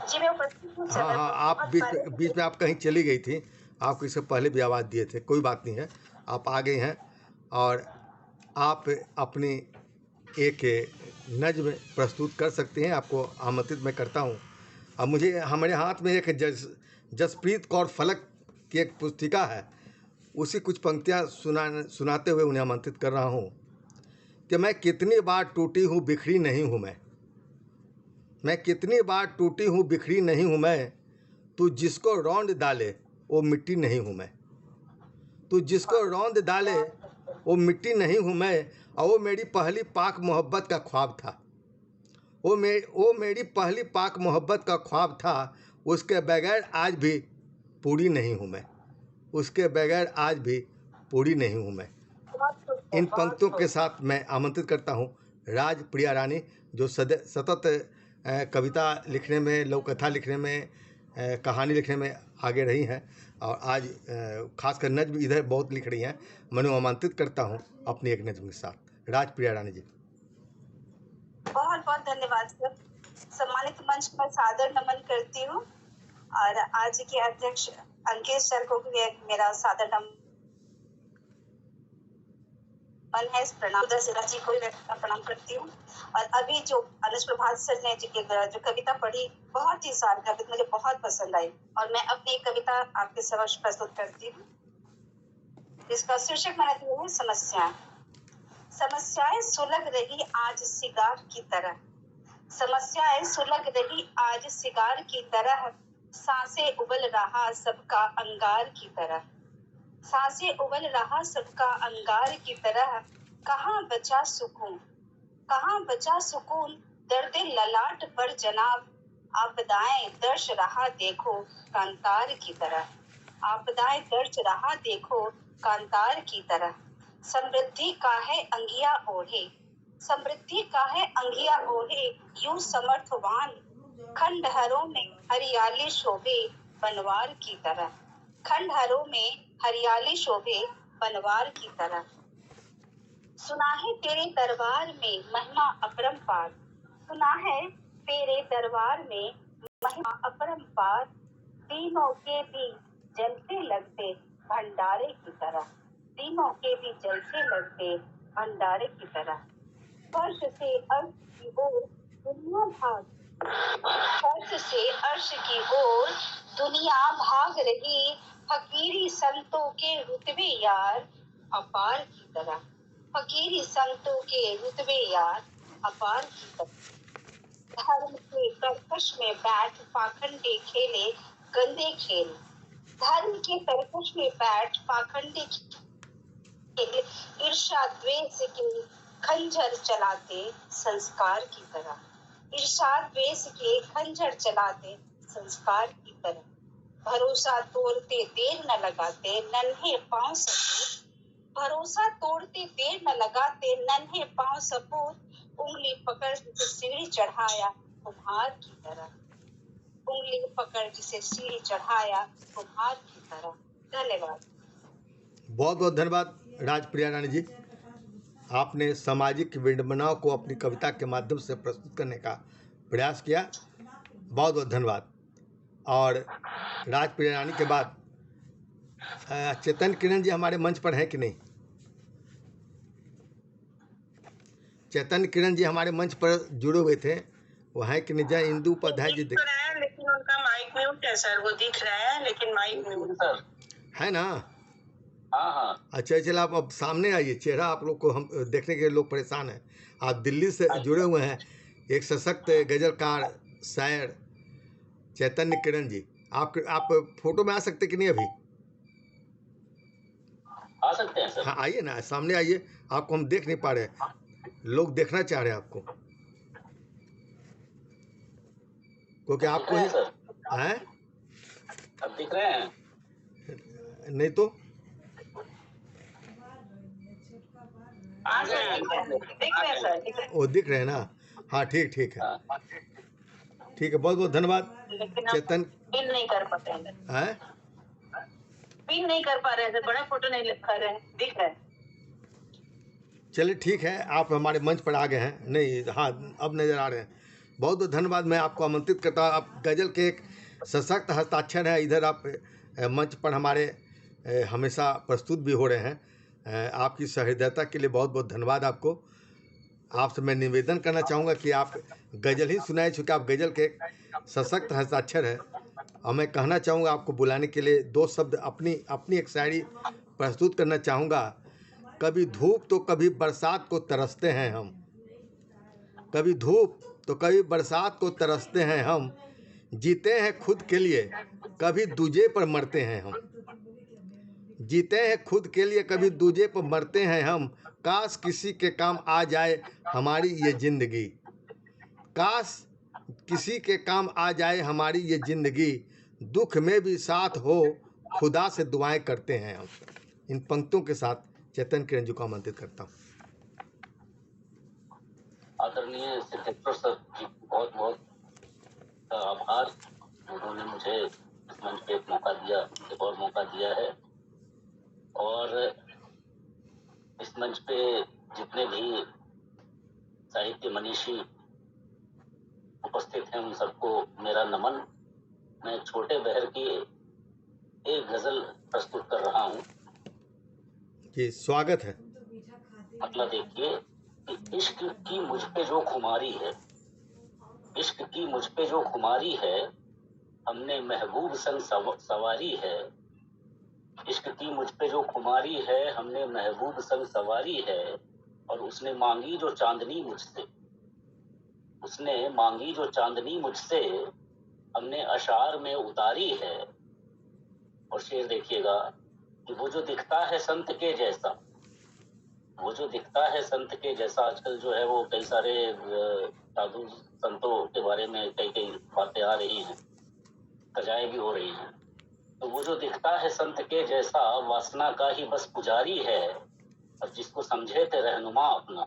जी मैं उपस्थित हूँ। हाँ, आप बीच में आप कहीं चली गई थी। आपको इससे पहले भी आवाज़ दिए थे, कोई बात नहीं है, आप आ गई हैं और आप अपनी एक नज़्म प्रस्तुत कर सकती हैं। आपको आमंत्रित मैं करता हूँ। अब मुझे हमारे हाथ में एक जसप्रीत कौर फलक की एक पुस्तिका है, उसी कुछ पंक्तियाँ सुनाते हुए उन्हें आमंत्रित कर रहा हूँ कि मैं कितनी बार टूटी हूँ बिखरी नहीं हूँ मैं कितनी बार टूटी हूँ बिखरी नहीं हूँ मैं। तू जिसको रौंद डाले वो मिट्टी नहीं हूँ मैं। तू जिसको रौंद डाले वो मिट्टी नहीं हूँ मैं। और वो मेरी पहली पाक मोहब्बत का ख्वाब था। वो मेरी पहली पाक मोहब्बत का ख्वाब था। उसके बगैर आज भी पूरी नहीं हूँ मैं। उसके बगैर आज भी पूरी नहीं हूँ मैं। इन पंक्तियों के साथ मैं आमंत्रित करता हूँ राजप्रिया रानी, जो सतत कविता लिखने में, लघुकथा लिखने में, कहानी लिखने में आगे रही हैं और आज खासकर नज्म इधर बहुत लिख रही हैं। मैं उन्हें आमंत्रित करता हूँ अपनी एक नज्म के साथ। राजप्रिया रानी जी। बहुत बहुत धन्यवाद सर। सम्मानित मंच पर सादर नमन करती हूँ और आज के अध्यक्ष अंकित सर को भी मेरा सादर नमन है। इस प्रणाम जी को प्रणाम करती हूँ। और अभी जो अनुज प्रभात सर ने जो कविता पढ़ी, बहुत ही सार्थक, मुझे बहुत पसंद आई और मैं अपनी एक कविता आपके समक्ष प्रस्तुत करती हूँ। इसका शीर्षक मैंने दिया है समस्याएं। समस्याएं सुलग रही आज सिगार की तरह। समस्याएं सुलग रही आज सिगार की तरह। सांसें उबल रहा सबका अंगार की तरह। सांसें उबल रहा सबका अंगार की तरह। कहाँ बचा सुकून, कहाँ बचा सुकून दर्द ललाट पर जनाब। आपदाएं दर्श रहा देखो कांतार की तरह। आपदाएं दर्श रहा देखो कांतार की तरह। समृद्धि का है अंगिया ओढ़े, समृद्धि का है अंगिया ओढ़े यूं समर्थवान। खंडहरों में हरियाली शोभे बनवार की तरह। खंडहरों में हरियाली शोभे बनवार की तरह। सुना है तेरे दरबार में महिमा अपरंपार। सुना है तेरे दरबार में महिमा अपरंपार। तीनों के भी जलते लगते भंडारे की तरह। तीनों के भी जलते लगते भंडारे की तरह। फर्श से अर्श की ओर दुनिया भाग फर्श से अर्श की ओर दुनिया भाग रही, फकीरी संतों के रुतबे यार अपार की तरह। फकीरी संतों के रुतबे यार अपार की तरह। धर्म के कर्कश में बैठ पाखंडे खेले गंदे खेल। धर्म के कर्कश में बैठ पाखंडे खेले, ईर्ष्या द्वेष के खंजर चलाते संस्कार की तरह। ईर्ष्या द्वेष के खंजर चलाते संस्कार की तरह। भरोसा तोड़ते देर न लगाते नन्हे पांव सपूत। भरोसा तोड़ते देर न लगाते नन्हे पांव सपूत। उंगली पकड़ जिसे सीढ़ी चढ़ाया कुम्हार की तरह। उंगली पकड़ जिसे सीढ़ी चढ़ाया कुम्हार की तरह। धन्यवाद। बहुत बहुत धन्यवाद राजप्रिया रानी जी। आपने सामाजिक विडंबनाओं को अपनी कविता के माध्यम से प्रस्तुत करने का प्रयास किया। बहुत बहुत धन्यवाद। और राजप्रिया रानी के बाद चेतन किरण जी हमारे मंच पर हैं कि नहीं? चेतन किरण जी हमारे मंच पर जुड़े हुए थे, वो हैं कि नहीं? जय इंदु उपाध्याय जी दिख रहा है लेकिन उनका माइक म्यूट है सर। वो दिख रहा है लेकिन माइक म्यूट सर है ना? हाँ हाँ अच्छा चलो आप अब सामने आइए। चेहरा आप लोग को हम देखने के लोग परेशान हैं। आप दिल्ली से जुड़े हुए हैं, एक सशक्त गजलकार शायर चैतन्य किरण जी। आप फोटो में आ सकते कि नहीं अभी? आ सकते हैं सर। हाँ आइए ना, सामने आइए। आपको हम देख नहीं पा रहे, लोग देखना चाह रहे हैं आपको, क्योंकि आपको ही सर हैं। अब दिख रहे हैं? नहीं तो आ गए हैं, दिख रहे हैं सर, दिख रहे हैं। वो दिख रहे हैं ना? हाँ ठीक ठीक है, हाँ ठीक है। बहुत बहुत धन्यवाद लेकिन आप चेतन। पिन नहीं कर पाते हैं, हैं? पिन नहीं कर पा रहे हैं, बड़ा फोटो नहीं कर रहे हैं, दिख रहे हैं। चलिए ठीक है, आप हमारे मंच पर आ गए हैं। नहीं हाँ अब नज़र आ रहे हैं। बहुत बहुत धन्यवाद। मैं आपको आमंत्रित करता हूँ। आप गज़ल के एक सशक्त हस्ताक्षर है। इधर आप मंच पर हमारे हमेशा प्रस्तुत भी हो रहे हैं। आपकी सहृदयता के लिए बहुत बहुत धन्यवाद आपको। आपसे मैं निवेदन करना चाहूँगा कि आप गज़ल ही सुनाए, चूँकि आप गज़ल के एक सशक्त हस्ताक्षर है। और मैं कहना चाहूँगा आपको बुलाने के लिए दो शब्द अपनी एक शायरी प्रस्तुत करना चाहूँगा। कभी धूप तो कभी बरसात को तरसते हैं हम, कभी धूप तो कभी बरसात को तरसते हैं हम। जीते हैं खुद के लिए, कभी दूजे पर मरते हैं हम। जीते हैं खुद के लिए, कभी दूजे पर मरते हैं हम। काश किसी के काम आ जाए हमारी ये ज़िंदगी, काश किसी के काम आ जाए हमारी ये ज़िंदगी। दुख में भी साथ हो, खुदा से दुआएं करते हैं हम। इन पंक्तियों के साथ चेतन किरण जी को आमंत्रित करता हूँ। आदरणीय सिद्धेश्वर सर जी बहुत बहुत आभार। उन्होंने मुझे इस मंच पे एक मौका दिया, एक और मौका दिया है। और इस मंच पे जितने भी साहित्य मनीषी उपस्थित हैं उन सबको मेरा नमन। मैं छोटे बहर की एक गजल प्रस्तुत कर रहा हूँ। जी स्वागत है। मतलब देखिए कि इश्क की मुझ पे जो खुमारी है, इश्क की मुझ पे जो खुमारी है, हमने महबूब संग सवारी है। इश्क की मुझ पे जो खुमारी है, हमने महबूब संग सवारी है। और उसने मांगी जो चांदनी मुझसे, उसने मांगी जो चांदनी मुझसे, हमने अशार में उतारी है। और शेर देखिएगा कि वो जो दिखता है संत के जैसा, वो जो दिखता है संत के जैसा। आजकल जो है वो कई सारे साधु संतों के बारे में कई बातें आ रही हैं, सजाएं भी हो रही हैं। तो वो जो दिखता है संत के जैसा, वासना का ही बस पुजारी है। और जिसको समझे थे रहनुमा अपना,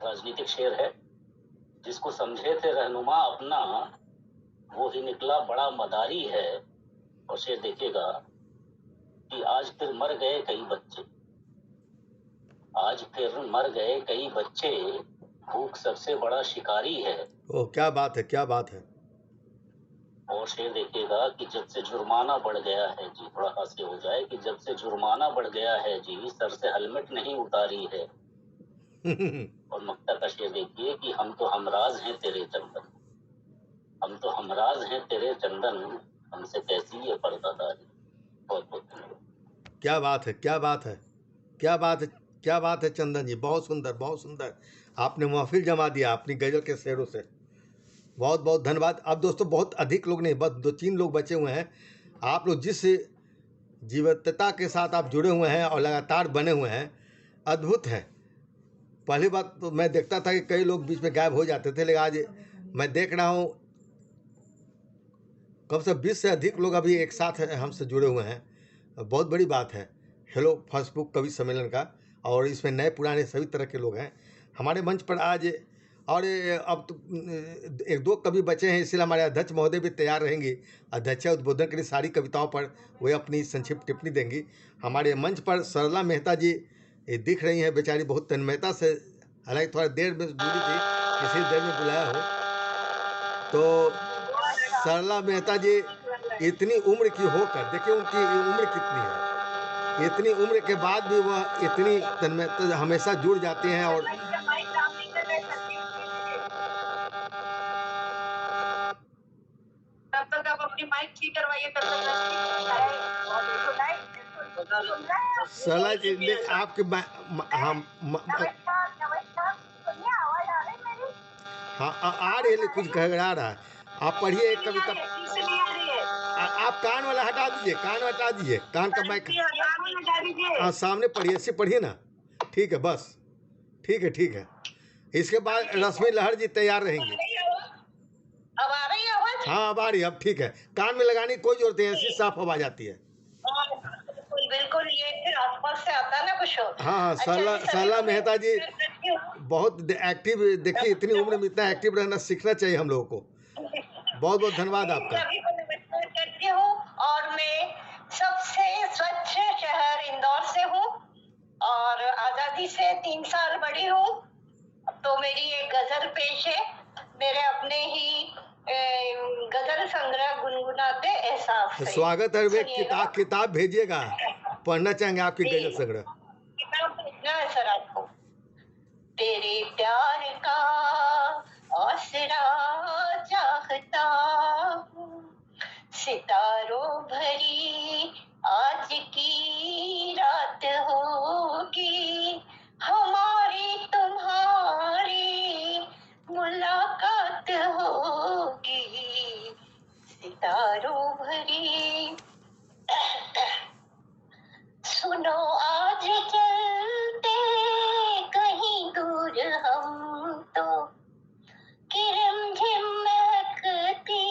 राजनीतिक शेर है, जिसको समझे थे रहनुमा अपना, वो ही निकला बड़ा मदारी है। और शेर देखिएगा कि आज फिर मर गए कई बच्चे, आज फिर मर गए कई बच्चे, भूख सबसे बड़ा शिकारी है। ओह क्या बात है, क्या बात है। और शेर देखिएगा कि जब से जुर्माना बढ़ गया है जी, थोड़ा हास्य हो जाए कि जब से जुर्माना बढ़ गया है जी, सर से हेलमेट नहीं उतारी है। और मक्ता का शेर देखिए कि हम तो हमराज हैं तेरे चंदन, हम तो हमराज हैं तेरे चंदन, हमसे कैसी ये पर्दादारी। बहुत बहुत धन्यवाद। क्या बात है, क्या बात है, क्या बात है, क्या बात है चंदन जी, बहुत सुंदर, बहुत सुंदर। आपने महफिल जमा दिया अपनी गजल के शेरों से। बहुत बहुत धन्यवाद। अब दोस्तों बहुत अधिक लोग नहीं, बस 2-3 लोग बचे हुए हैं। आप लोग जिस जीवंतता के साथ आप जुड़े हुए हैं और लगातार बने हुए हैं, अद्भुत है। पहली बात तो मैं देखता था कि कई लोग बीच में गायब हो जाते थे, लेकिन आज मैं देख रहा हूँ कम से 20 से अधिक लोग अभी एक साथ हमसे जुड़े हुए हैं। बहुत बड़ी बात है हेलो फेसबुक कवि सम्मेलन का, और इसमें नए पुराने सभी तरह के लोग हैं हमारे मंच पर आज। और अब तो 1-2 कवि बचे हैं, इसलिए हमारे अध्यक्ष महोदय भी तैयार रहेंगी अध्यक्ष उद्बोधन के लिए सारी कविताओं पर वे अपनी संक्षिप्त टिप्पणी देंगी। हमारे मंच पर सरला मेहता जी दिख रही हैं, बेचारी बहुत तन्मयता से, हालांकि थोड़ा देर में दूरी थी, इसी देर में बुलाया हो। तो सरला मेहता जी इतनी उम्र की होकर, देखिए उनकी उम्र कितनी है, इतनी उम्र के बाद भी वह इतनी तन्मयता हमेशा जुड़ जाती हैं। और तब तक आप अपनी माइक ठीक करवाइए, तब तक सरला जी आपके हम हाँ आ रही है, कुछ घबरा रहा है। आप पढ़िए एक कविता। आप कान वाला हटा दीजिए, कान हटा दीजिए, कान का माइक हाँ सामने पढ़िए, ऐसे पढ़िए ना। ठीक है, बस ठीक है, ठीक है। इसके बाद रश्मि लहर जी तैयार रहेंगी। अब आ रही है आवाज? हाँ अब आ रही है, अब ठीक है। कान में लगाने की कोई जरूरत नहीं, ऐसी साफ आवाज आती है। बिल्कुल बिल्कुल, ये फिर आसपास से आता है ना कुछ। हाँ हाँ, सरला मेहता जी बहुत एक्टिव, देखिए इतनी उम्र में इतना एक्टिव रहना सीखना चाहिए हम लोगों को। बहुत बहुत धन्यवाद आपका। सभी को नमस्कार करती हूँ, और मैं सबसे स्वच्छ शहर इंदौर से हूँ और आजादी से 3 साल बड़ी हूँ। तो मेरी एक गजल पेश है, मेरे अपने ही गजल संग्रह गुनगुनाते एहसास से। स्वागत है, वे किताब भेजिएगा, पढ़ना चाहेंगे आपकी गजल संग्रह। किताब भेजना है सर आपको। तेरे प्यार का आसरा चाहता हूँ, सितारों भरी आज की रात होगी, हमारी तुम्हारी मुलाकात होगी, सितारों भरी। सुनो आज चलते कहीं दूर हम तो, कि रिमझिम महकती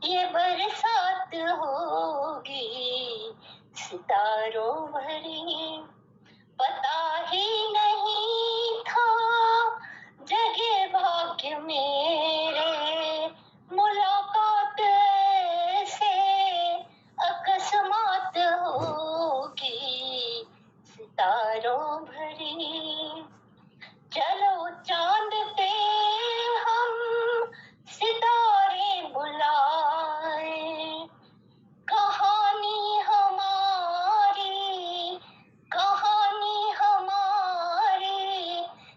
ये बरसात होगी, सितारों भरी। पता ही नहीं था जगे भाग्य मेरे, मुलाकात से अकस्मात होगी, सितारों भरी। चलो चांद पे हम सितारे बुलाए, कहानी हमारी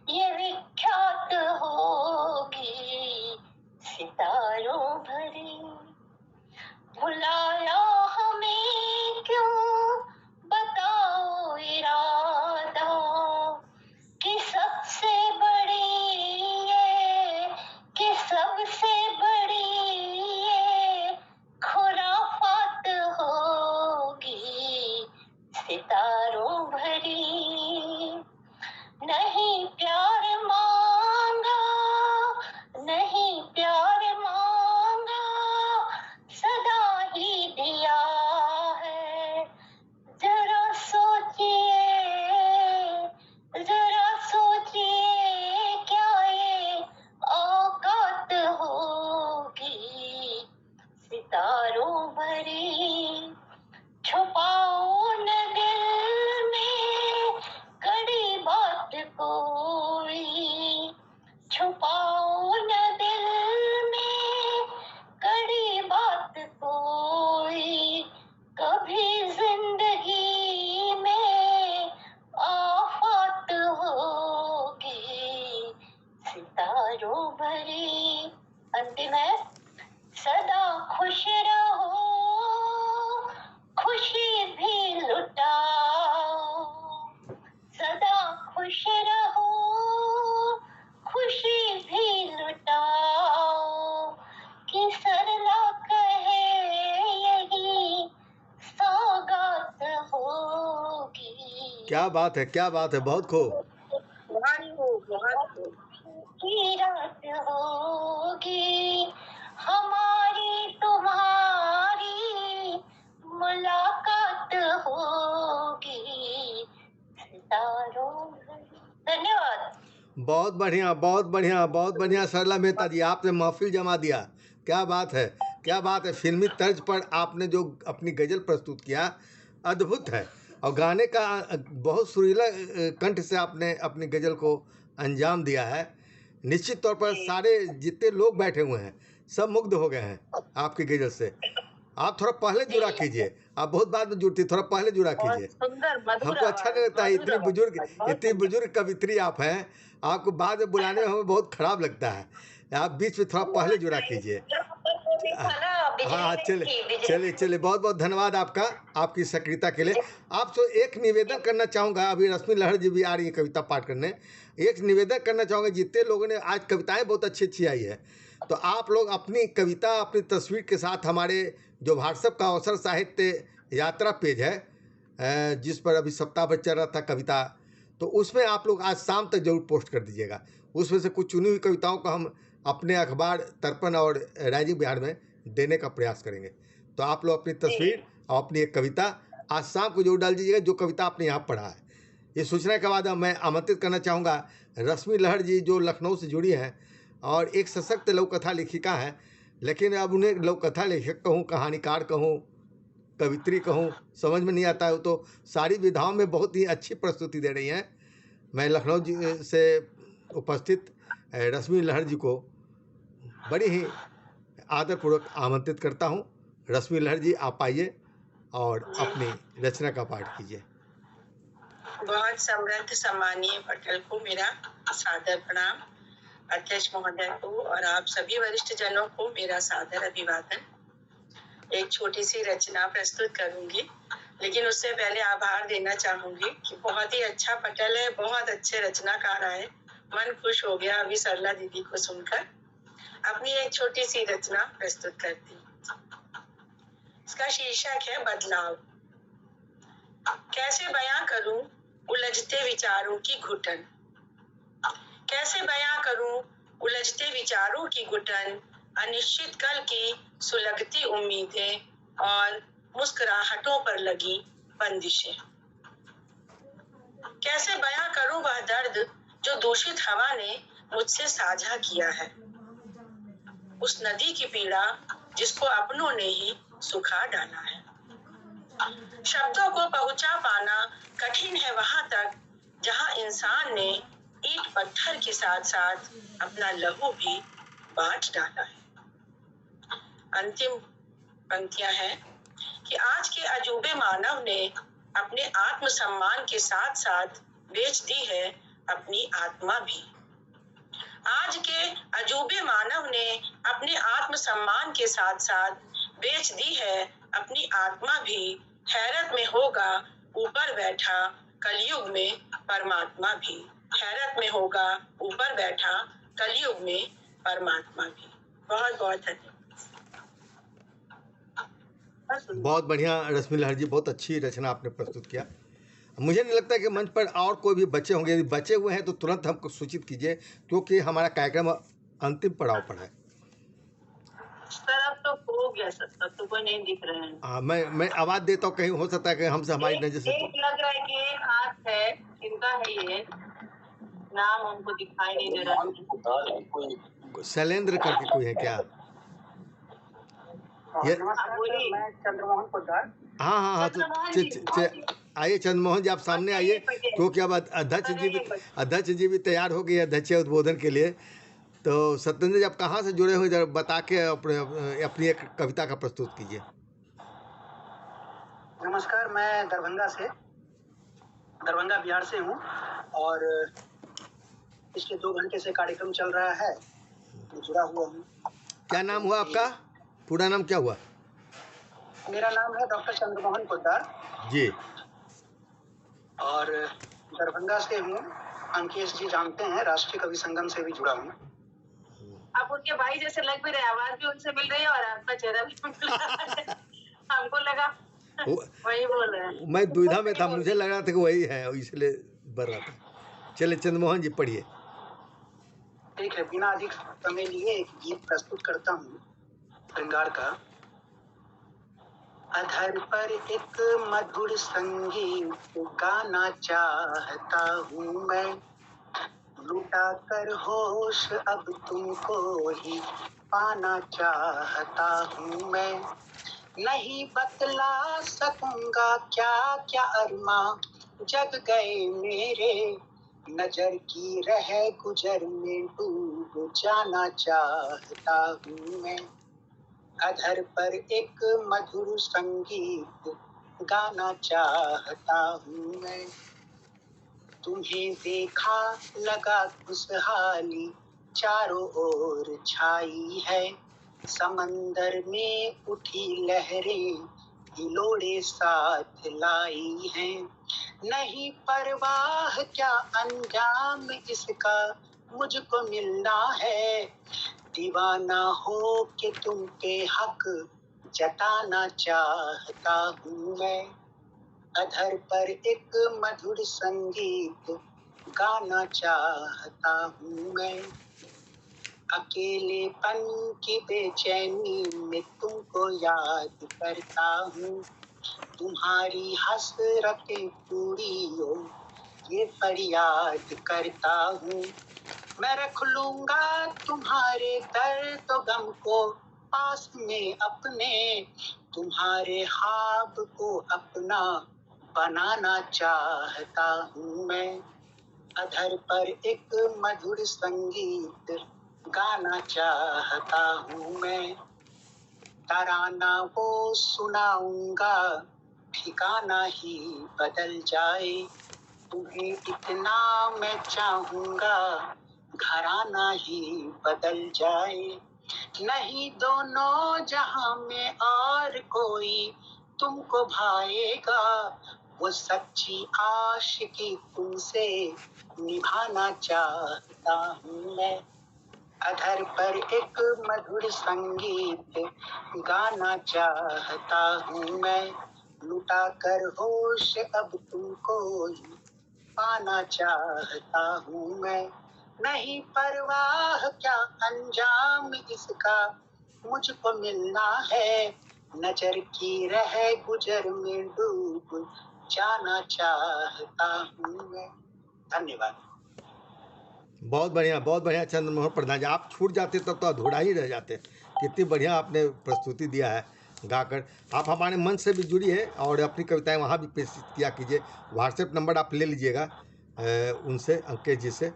ये विख्यात होगी, सितारों भरी। भुलाया हमें क्यों बताओ इरादा, कि सबसे बड़ी ये खुराफात होगी, सितारों भरी। नहीं प्यार मांगा, नहीं प्यार मांगा, सदा ही दिया है। जरा सोचिए क्या ये औकात होगी, सितारों भरी। छुपाओ न दिल में कड़ी बात कोई, छुपाओ न दिल में कड़ी बात क्या बात है, क्या बात है, बहुत खूब। बहुत खूब, बहुत खूब। की रात होगी हमारी तुम्हारी मुलाकात होगी सितारों में। धन्यवाद। बहुत बढ़िया, बहुत बढ़िया, बहुत बढ़िया सरला मेहता जी, आपने महफिल जमा दिया। क्या बात है, क्या बात है। फिल्मी तर्ज पर आपने जो अपनी गज़ल प्रस्तुत किया, अद्भुत है। और गाने का बहुत सुरीला कंठ से आपने अपनी गज़ल को अंजाम दिया है। निश्चित तौर पर सारे जितने लोग बैठे हुए हैं सब मुग्ध हो गए हैं आपकी गज़ल से। आप थोड़ा पहले जुड़ा कीजिए, आप बहुत बाद में जुड़ती, थोड़ा पहले जुड़ा बहुत कीजिए। सुंदर मधुर हमको अच्छा आवाज, नहीं लगता है, मधुर इतनी आवाज, बुजुर्ग, बहुत इतनी सुंदर। बुजुर्ग कवित्री आप हैं, आपको बाद में बुलाने में हमें बहुत खराब लगता है। आप बीच में थोड़ा पहले जुड़ा कीजिए। हाँ, चलिए, बहुत बहुत धन्यवाद आपका, आपकी सक्रियता के लिए। आपसे एक निवेदन करना चाहूँगा, अभी रश्मि लहर जी भी आ रही है कविता पाठ करने। एक निवेदन करना चाहूँगा, जितने लोगों ने आज कविताएं बहुत अच्छी अच्छी आई है, तो आप लोग अपनी कविता अपनी तस्वीर के साथ हमारे जो व्हाट्सएप का अवसर साहित्य यात्रा पेज है, जिस पर अभी सप्ताह भर चल रहा था कविता, तो उसमें आप लोग आज शाम तक जरूर पोस्ट कर दीजिएगा। उसमें से कुछ चुनी हुई कविताओं को हम अपने अखबार तर्पण और राइजिंग बिहार में देने का प्रयास करेंगे। तो आप लोग अपनी तस्वीर और अपनी एक कविता आज शाम को जरूर डाल दीजिएगा, जो कविता आपने यहाँ पढ़ा है। ये सूचना के बाद मैं आमंत्रित करना चाहूँगा रश्मि लहर जी, जो लखनऊ से जुड़ी हैं और एक सशक्त लघु कथा लेखिका हैं, लेकिन अब उन्हें लघु कथा लेखक कहूँ, कहानीकार कहूँ, कवित्री कहूँ, समझ में नहीं आता है। तो सारी विधाओं में बहुत ही अच्छी प्रस्तुति दे रही हैं। मैं लखनऊ जी से उपस्थित रश्मि लहर जी को बड़ी ही आदरपूर्वक आमंत्रित करता हूँ। रश्मि लहर जी, आप आइए और अपनी रचना का पाठ कीजिए। बहुत समृद्ध सम्मानीय पटेल को मेरा सादर प्रणाम, अध्यक्ष महोदय को और आप सभी वरिष्ठ जनों को मेरा सादर अभिवादन। एक छोटी सी रचना प्रस्तुत करूंगी, लेकिन उससे पहले आभार देना चाहूंगी कि बहुत ही अच्छा पटेल है, बहुत अच्छे रचनाकार आए, मन खुश हो गया अभी सरला दीदी को सुनकर। अपनी एक छोटी सी रचना प्रस्तुत करती हूँ। इसका शीर्षक है बदलाव। कैसे बयां करूं उलझते विचारों की घुटन, कैसे बयां करूं उलझते विचारों की घुटन, अनिश्चित कल की सुलगती उम्मीदें और मुस्कुराहटों पर लगी बंदिशें। कैसे बयां करूं वह दर्द जो दूषित हवा ने मुझसे साझा किया है, उस नदी की पीड़ा जिसको अपनों ने ही सुखा डाला है। शब्दों को पहुंचा पाना कठिन है वहां तक जहां इंसान ने ईंट पत्थर के साथ साथ अपना लहू भी बांट डाला है। अंतिम पंक्तियां हैं कि आज के अजूबे मानव ने अपने आत्मसम्मान के साथ साथ बेच दी है अपनी आत्मा भी। आज के अजूबे मानव ने अपने आत्मसम्मान के साथ साथ बेच दी है अपनी आत्मा भी। हैरत में होगा ऊपर बैठा कलयुग में परमात्मा भी। हैरत में होगा ऊपर बैठा कलयुग में परमात्मा भी। बहुत बहुत धन्यवाद। बहुत बढ़िया रश्मि लहर जी, बहुत अच्छी रचना आपने प्रस्तुत किया। मुझे नहीं लगता कि मंच पर और कोई भी बचे होंगे। यदि बचे हुए हैं तो तुरंत हमको सूचित कीजिए, क्योंकि हमारा कार्यक्रम अंतिम पड़ाव पर है। सर अब तो हो गया सर, तब तो कोई नहीं दिख रहे हैं। हाँ, मैं आवाज़ देता हूँ, कहीं हो सकता है कि हमसे हमारी नज़र से एक लग रहा है कि एक हाथ है, इनका है ये नाम, हमको दिखाई नहीं दे रहा है। शैलेंद्र करके कोई है क्या? ये चंद्रमोहन पोद्दार। हाँ, तो आइए चंद्रमोहन जी, आप सामने आइए, क्योंकि अब अध्यक्ष जी भी तैयार हो गए अध्यक्ष उद्बोधन के लिए। तो सत्येंद्र जी, आप कहाँ से जुड़े हुए, जरा बता के अपनी एक कविता का प्रस्तुत कीजिए। नमस्कार, मैं दरभंगा बिहार से हूँ और पिछले 2 घंटे से कार्यक्रम चल रहा है, मैं जुड़ा हुआ हूँ। क्या नाम हुआ आपका? पूरा नाम क्या हुआ? मेरा नाम है डॉक्टर चंद्रमोहन पोद्दार जी, और दरभंगा से हूँ। अंकेश जी जानते हैं, राष्ट्रीय कवि संगम से भी जुड़ा हूँ। आप उनके भाई जैसे लग भी रहे, आवाज भी उनसे मिल रही है और आपका चेहरा भी मिल रहा है। हमको लगा वही बोल रहे हैं। मैं दुविधा में था, मुझे लग रहा था कि वही है, इसलिए बढ़ रहा था। चलिए चंद्रमोहन जी पढ़िए। ठीक है, बिना अधिक समय लिए एक गीत प्रस्तुत करता हूँ श्रृंगार का। अधर पर एक मधुर संगीत गाना चाहता हूँ मैं, लुटा कर होश अब तुमको ही पाना चाहता हूँ मैं। नहीं बतला सकूंगा क्या क्या अरमा जग गए मेरे, नजर की रह गुजर में डूब जाना चाहता हूँ मैं। अधर पर एक मधुर संगीत गाना चाहता हूँ मैं। तुम्हें देखा लगा खुशहाली चारों ओर छाई है, समंदर में उठी लहरें हिलोड़े साथ लाई हैं। नहीं परवाह क्या अंजाम इसका मुझको मिलना है, दीवाना हो के तुम पे हक जताना चाहता हूँ मैं। अधर पर एक मधुर संगीत गाना चाहता हूँ मैं। अकेलेपन की बेचैनी में तुमको याद करता हूँ, तुम्हारी हसरतें पूरी हो ये फरियाद करता हूँ। मैं रख लूंगा तुम्हारे दर्द गम को पास में अपने, तुम्हारे ख्वाब को अपना बनाना चाहता हूँ मैं। अधर पर एक मधुर संगीत गाना चाहता हूँ मैं। तराना वो सुनाऊंगा ठिकाना ही बदल जाए, तुम्हें इतना मैं चाहूंगा घराना ही बदल जाए। नहीं दोनों जहां में और कोई तुमको भाएगा, वो सच्ची आशिकी तुमसे निभाना चाहता हूँ मैं। अधर पर एक मधुर संगीत गाना चाहता हूँ मैं, लुटा कर होश अब तुमको ही पाना चाहता हूँ मैं। नहीं परवाह क्या अंजाम इसका मुझको मिलना है, नजर की रह गुजर में डूब जाना चाहता हूँ मैं। धन्यवाद। बहुत बढ़िया चंद्रमोहन प्रधान जी। आप छूट जाते तब तो अधूरा ही रह जाते। कितनी बढ़िया आपने प्रस्तुति दिया है गाकर। आप हमारे मंच से भी जुड़िए और अपनी कविताएं वहाँ भी पेश किया कीजिए। व्हाट्सएप नंबर आप ले लीजिएगा उनसे, अंकित जी से,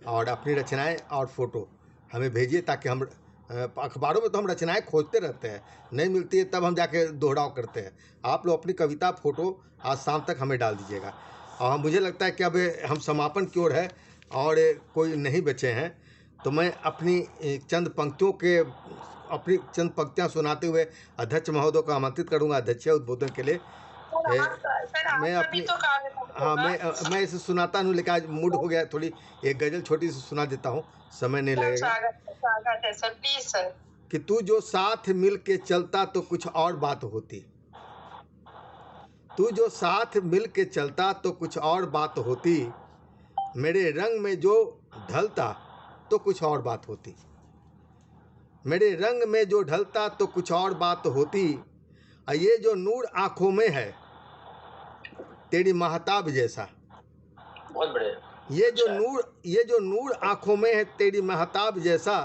और अपनी रचनाएं और फ़ोटो हमें भेजिए, ताकि हम अखबारों में तो हम रचनाएं खोजते रहते हैं, नहीं मिलती है तब हम जाके दोहराव करते हैं। आप लोग अपनी कविता फ़ोटो आज शाम तक हमें डाल दीजिएगा। और मुझे लगता है कि अब हम समापन की ओर है और कोई नहीं बचे हैं, तो मैं अपनी चंद पंक्तियां सुनाते हुए अध्यक्ष महोदय को आमंत्रित करूंगा अध्यक्षीय उद्बोधन के लिए। मैं अपनी मैं इसे सुनाता हूँ, लेकिन आज मूड हो गया, थोड़ी एक गजल छोटी सी सुना देता हूँ, समय नहीं लगेगा। कि तू जो साथ मिल के चलता तो कुछ और बात होती, तू जो साथ मिल के चलता तो कुछ और बात होती, मेरे रंग में जो ढलता तो कुछ और बात होती, मेरे रंग में जो ढलता तो कुछ और बात होती। और ये जो नूर आंखों में है तेरी महताब जैसा, बहुत बढ़िया। ये जो नूर आंखों में है तेरी महताब जैसा,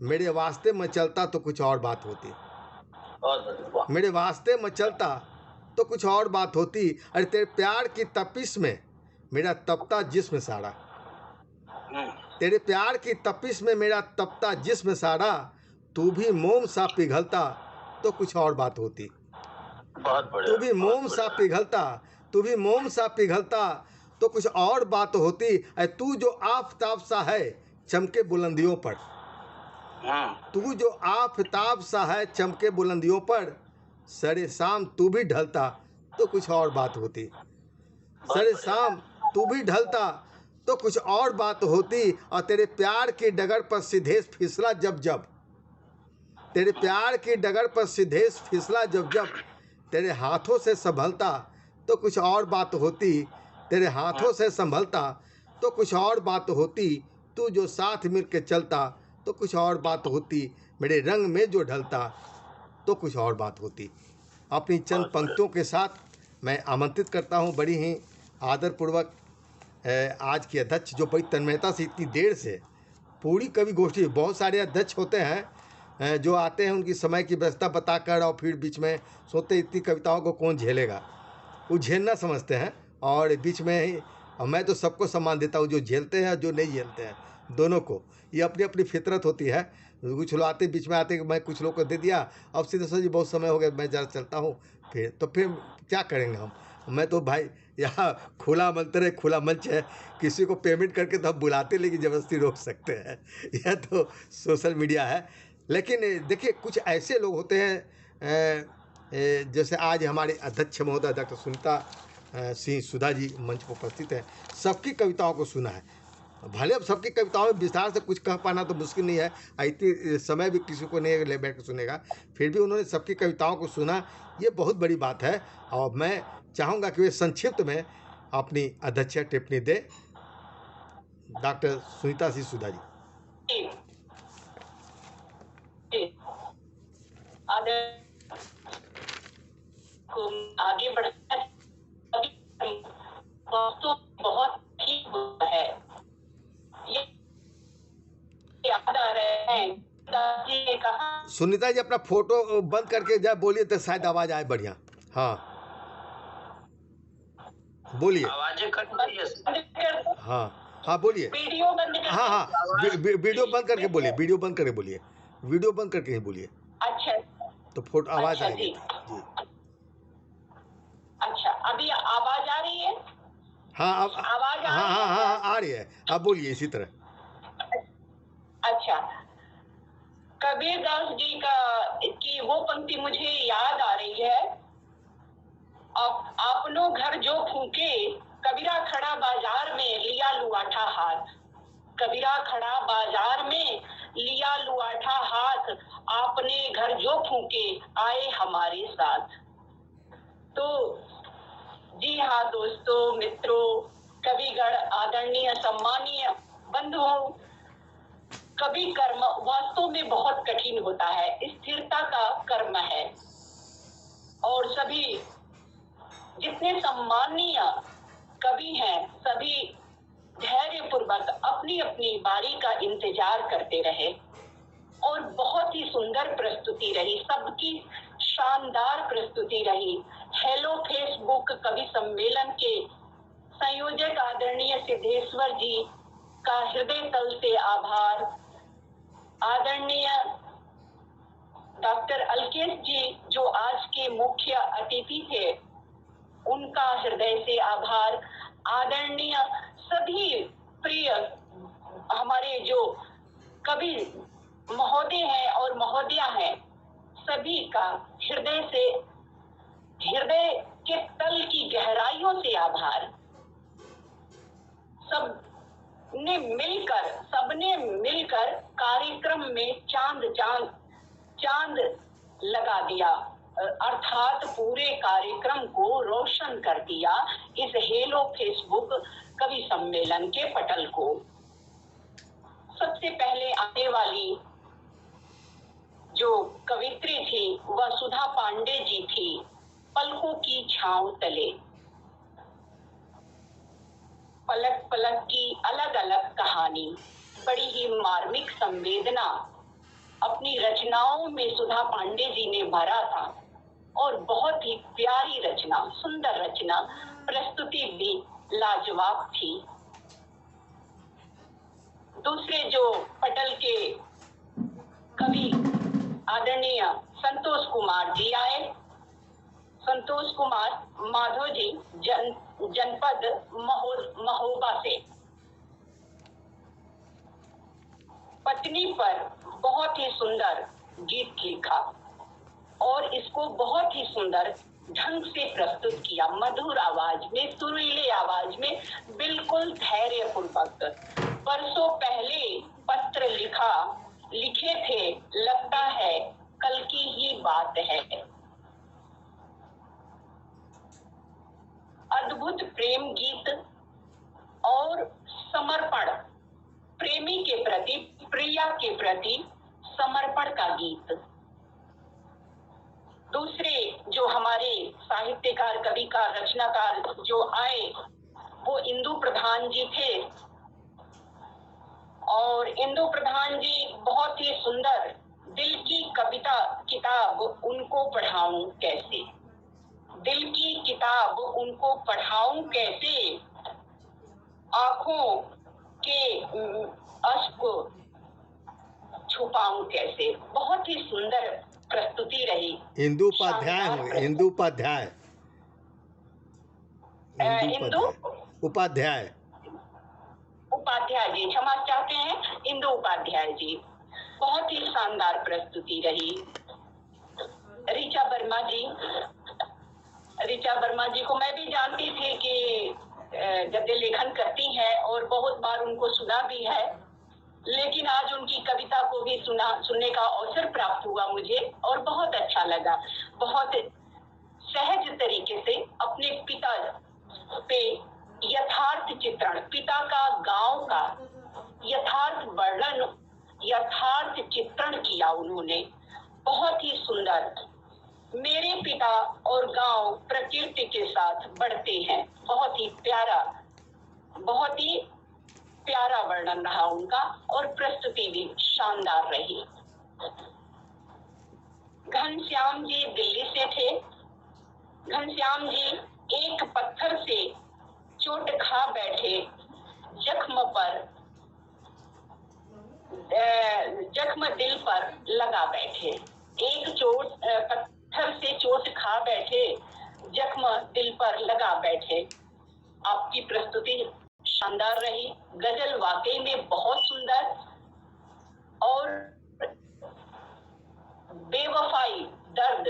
मेरे वास्ते में चलता तो कुछ और बात होती, बहुत बढ़िया। मेरे वास्ते में चलता तो कुछ और बात होती। अरे तेरे प्यार की तपिश में मेरा तपता जिस्म सारा, तेरे प्यार की तपिश में मेरा तपता जिस्म सारा, तू भी मोम सा पिघलता तो कुछ और बात होती, बहुत बढ़िया। तू भी मोम सा पिघलता, तू भी मोम सा पिघलता तो कुछ और बात होती। तू जो आफताब सा है चमके बुलंदियों पर, तू जो आफताब सा है चमके बुलंदियों पर, सरे शाम तू भी ढलता तो कुछ और बात होती, सरे शाम तू भी ढलता तो कुछ और बात होती। और तेरे प्यार की डगर पर सिद्धेश फिसला जब जब, तेरे प्यार की डगर पर सिद्धेश फिसला जब जब, तेरे हाथों से संभलता तो कुछ और बात होती, तेरे हाथों से संभलता तो कुछ और बात होती, तू जो साथ मिल के चलता तो कुछ और बात होती, मेरे रंग में जो ढलता तो कुछ और बात होती। अपनी चंद पंक्तियों के साथ मैं आमंत्रित करता हूँ बड़ी ही आदरपूर्वक आज की अध्यक्ष जो बड़ी तन्मयता से इतनी देर से पूरी कवि गोष्ठी, बहुत सारे अध्यक्ष होते हैं जो आते हैं उनकी समय की व्यवस्था बताकर और फिर बीच में सोते इतनी कविताओं को कौन झेलेगा, वो झेलना समझते हैं और बीच में ही मैं तो सबको सम्मान देता हूँ, जो झेलते हैं जो नहीं झेलते हैं, दोनों को। ये अपनी अपनी फितरत होती है। कुछ लोग आते बीच में आते कि मैं कुछ लोग को दे दिया, अब सीधे सर जी बहुत समय हो गया मैं ज़रा चलता हूँ, फिर क्या करेंगे हम। मैं तो भाई यहाँ खुला मंत्र है, खुला मंच है, किसी को पेमेंट करके तो हम बुलाते लेकिन ज़बरदस्ती रोक सकते हैं, यह तो सोशल मीडिया है। लेकिन देखिए कुछ ऐसे लोग होते हैं जैसे आज हमारे अध्यक्ष महोदय डॉक्टर सुनीता सिंह सुधा जी मंच पर उपस्थित हैं, सबकी कविताओं को सुना है। भले अब सबकी कविताओं में विस्तार से कुछ कह पाना तो मुश्किल नहीं है, इतनी समय भी किसी को नहीं ले बैठ कर सुनेगा, फिर भी उन्होंने सबकी कविताओं को सुना, ये बहुत बड़ी बात है। और मैं चाहूँगा कि वे संक्षिप्त में अपनी अध्यक्षीय टिप्पणी दे। डॉक्टर सुनीता सिंह सुधा जी। आगे बढ़ना बहुत ही है, ये याद आ रहे हैं दादी ने कहा। सुनीता जी अपना फोटो बंद करके जब बोलिए तो शायद आवाज आए बढ़िया। हाँ बोलिए। आवाजें कट रही है। हाँ बोलिए। वीडियो बंद कर। हाँ वीडियो बंद करके बोलिए, वीडियो बंद करके बोलिए, वीडियो बंद करके ही बोलिए। अच्छा तो फोटो आवाज अच्छा, आएगी जी। अच्छा अभी आवाज आ रही है? हाँ अब आवाज हाँ आ रही है, अब बोलिए इसी तरह। अच्छा, कबीरदास जी की वो पंक्ति मुझे याद आ रही है। आपनो घर जो फूके, कबीरा खड़ा बाजार में लिया लुआठा हाथ। कबीरा खड़ा बाजार में लिया लुआठा हाथ, आपने घर जो फूके आए हमारे साथ। तो जी हाँ दोस्तों, मित्रों, कविगण, आदरणीय सम्मानीय बंधुओं, कवि कर्म वास्तव में बहुत कठिन होता है, स्थिरता का कर्म है। और सभी जितने सम्मानीय कवि हैं, सभी धैर्य पूर्वक अपनी अपनी बारी का इंतजार करते रहे और बहुत ही सुंदर प्रस्तुति रही, सबकी शानदार प्रस्तुति रही। हेलो फेसबुक कवि सम्मेलन के संयोजक आदरणीय सिद्धेश्वर जी का हृदय तल से आभार। आदरणीय डॉक्टर अलकेश जी जो आज के मुख्य अतिथि थे, उनका हृदय से आभार। आदरणीय सभी प्रिय हमारे जो कवि महोदय हैं और महोदया हैं, सभी का हृदय के तल की गहराइयों से आभार। सबने मिलकर कार्यक्रम में चांद लगा दिया, अर्थात पूरे कार्यक्रम को रोशन कर दिया इस हेलो फेसबुक कवि सम्मेलन के पटल को। सबसे पहले आने वाली जो कवित्री थी वह सुधा पांडे जी थी। पलकों की छांव तले, पलक पलक की अलग अलग कहानी, बड़ी ही मार्मिक संवेदना अपनी रचनाओं में सुधा पांडे जी ने भरा था और बहुत ही प्यारी रचना, सुंदर रचना, प्रस्तुति भी लाजवाब थी। दूसरे जो पटल के कवि आदरणीय संतोष कुमार जी आए। संतोष कुमार माधो जी जनपद महोबा से। पत्नी पर बहुत ही सुंदर गीत लिखा और इसको बहुत ही सुंदर ढंग से प्रस्तुत किया, मधुर आवाज में, सुरीले आवाज में, बिल्कुल धैर्य पूर्वक। बरसों पहले पत्र लिखे थे, लगता है कल की ही बात है। अद्भुत प्रेम गीत और समर्पण, प्रेमी के प्रति, प्रिया के प्रति समर्पण का गीत। दूसरे जो हमारे साहित्यकार, कविकार, रचनाकार जो आए वो इंदु प्रधान जी थे, और इंदु प्रधान जी बहुत ही सुंदर दिल की कविता किताब उनको पढ़ाऊं कैसे, दिल की किताब उनको पढ़ाऊं कैसे, आंखों के अश्क छुपाऊं कैसे। बहुत ही सुंदर प्रस्तुति रही। इंदु उपाध्याय होंगे, इंदु उपाध्याय, उपाध्याय उपाध्याय जी, क्षमा चाहते हैं, इंदु उपाध्याय जी। बहुत ही शानदार प्रस्तुति रही। ऋचा वर्मा जी, ऋचा वर्मा जी को मैं भी जानती थी कि गद्य लेखन करती हैं और बहुत बार उनको सुना भी है, लेकिन आज उनकी कविता को भी सुनने का अवसर प्राप्त हुआ मुझे और बहुत अच्छा लगा। बहुत सहज तरीके से अपने पिता पे यथार्थ चित्रण, पिता का, गांव का यथार्थ वर्णन, यथार्थ चित्रण किया उन्होंने। बहुत ही सुंदर। मेरे पिता और गांव प्रकृति के साथ बढ़ते हैं। बहुत ही प्यारा वर्णन रहा उनका और प्रस्तुति भी शानदार रही। घनश्याम जी दिल्ली से थे। घनश्याम जी एक पत्थर से चोट खा बैठे, जख्म दिल पर लगा बैठे। एक पत्थर से चोट खा बैठे, जख्म दिल पर लगा बैठे। आपकी प्रस्तुति शानदार रही। गजल वाकई में बहुत सुंदर और बेवफाई, दर्द,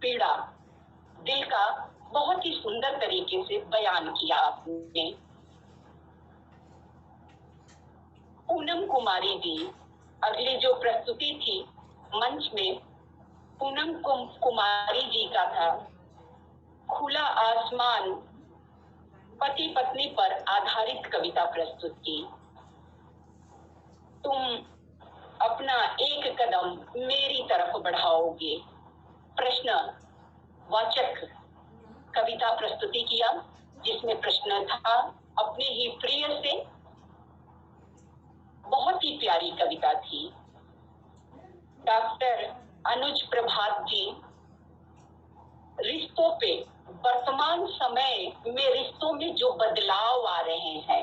पीड़ा, दिल का बहुत ही सुंदर तरीके से बयान किया आपने। पूनम कुमारी जी, अगली जो प्रस्तुति थी मंच में पूनम कुमारी जी का था, खुला आसमान, पति पत्नी पर आधारित कविता प्रस्तुत की। तुम अपना एक कदम मेरी तरफ बढ़ाओगे, प्रश्न वाचक कविता प्रस्तुति किया, जिसमें प्रश्न था अपने ही प्रिय से। बहुत ही प्यारी कविता थी। डॉक्टर अनुज प्रभात जी, रिश्तों पे, वर्तमान समय में रिश्तों में जो बदलाव आ रहे हैं,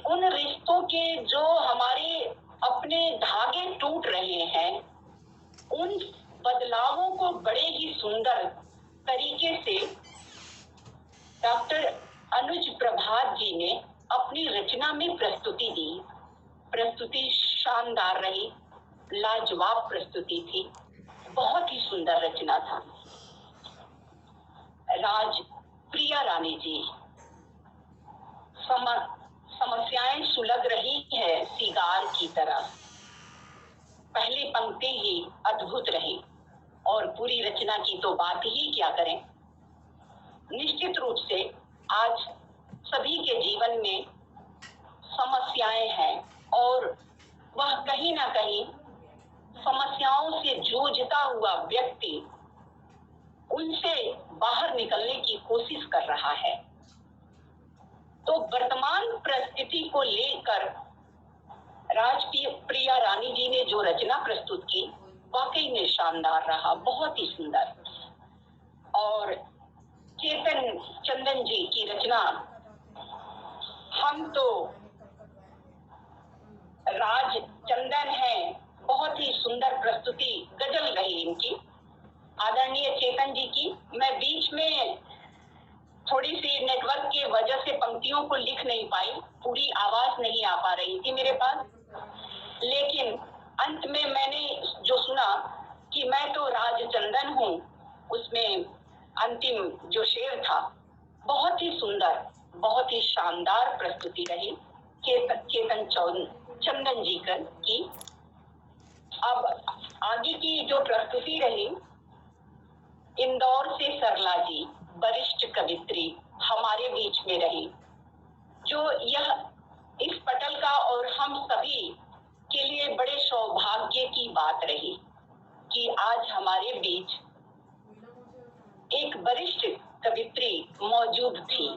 उन रिश्तों के जो हमारे अपने धागे टूट रहे हैं, उन बदलावों को बड़े ही सुंदर तरीके से डॉक्टर अनुज प्रभात जी ने अपनी रचना में प्रस्तुति दी। प्रस्तुति शानदार रही, लाजवाब प्रस्तुति थी, बहुत ही सुंदर रचना था। प्रिया रानी जी, समस्याएं सुलग रही है सिगार की तरह। पहली पंक्ति ही अद्भुत रही और पूरी रचना की तो बात ही क्या करें। निश्चित रूप से आज सभी के जीवन में समस्याएं हैं और वह कहीं ना कहीं समस्याओं से जूझता हुआ व्यक्ति उनसे बाहर निकलने की कोशिश कर रहा है। तो वर्तमान परिस्थिति को लेकर प्रिया रानी जी ने जो रचना प्रस्तुत की, वाकई में शानदार रहा, बहुत ही सुंदर। और चेतन चंदन जी की रचना, हम तो राज चंदन है, बहुत ही सुंदर प्रस्तुति, गजल रही इनकी, आदरणीय चेतन जी की। मैं बीच में थोड़ी सी नेटवर्क की वजह से पंक्तियों को लिख नहीं पाई, पूरी आवाज नहीं आ पा रही थी मेरे पास, लेकिन अंत में मैंने जो सुना कि मैं तो राज चंदन हूँ, उसमें अंतिम जो शेर था, बहुत ही सुंदर, बहुत ही शानदार प्रस्तुति रही चेतन चंदन जी की। अब आगे की जो प्रस्तुति रही, इंदौर से सरला जी, वरिष्ठ कवित्री हमारे बीच में रही, जो यह इस पटल का और हम सभी के लिए बड़े सौभाग्य की बात रही कि आज हमारे बीच एक वरिष्ठ कवित्री मौजूद थी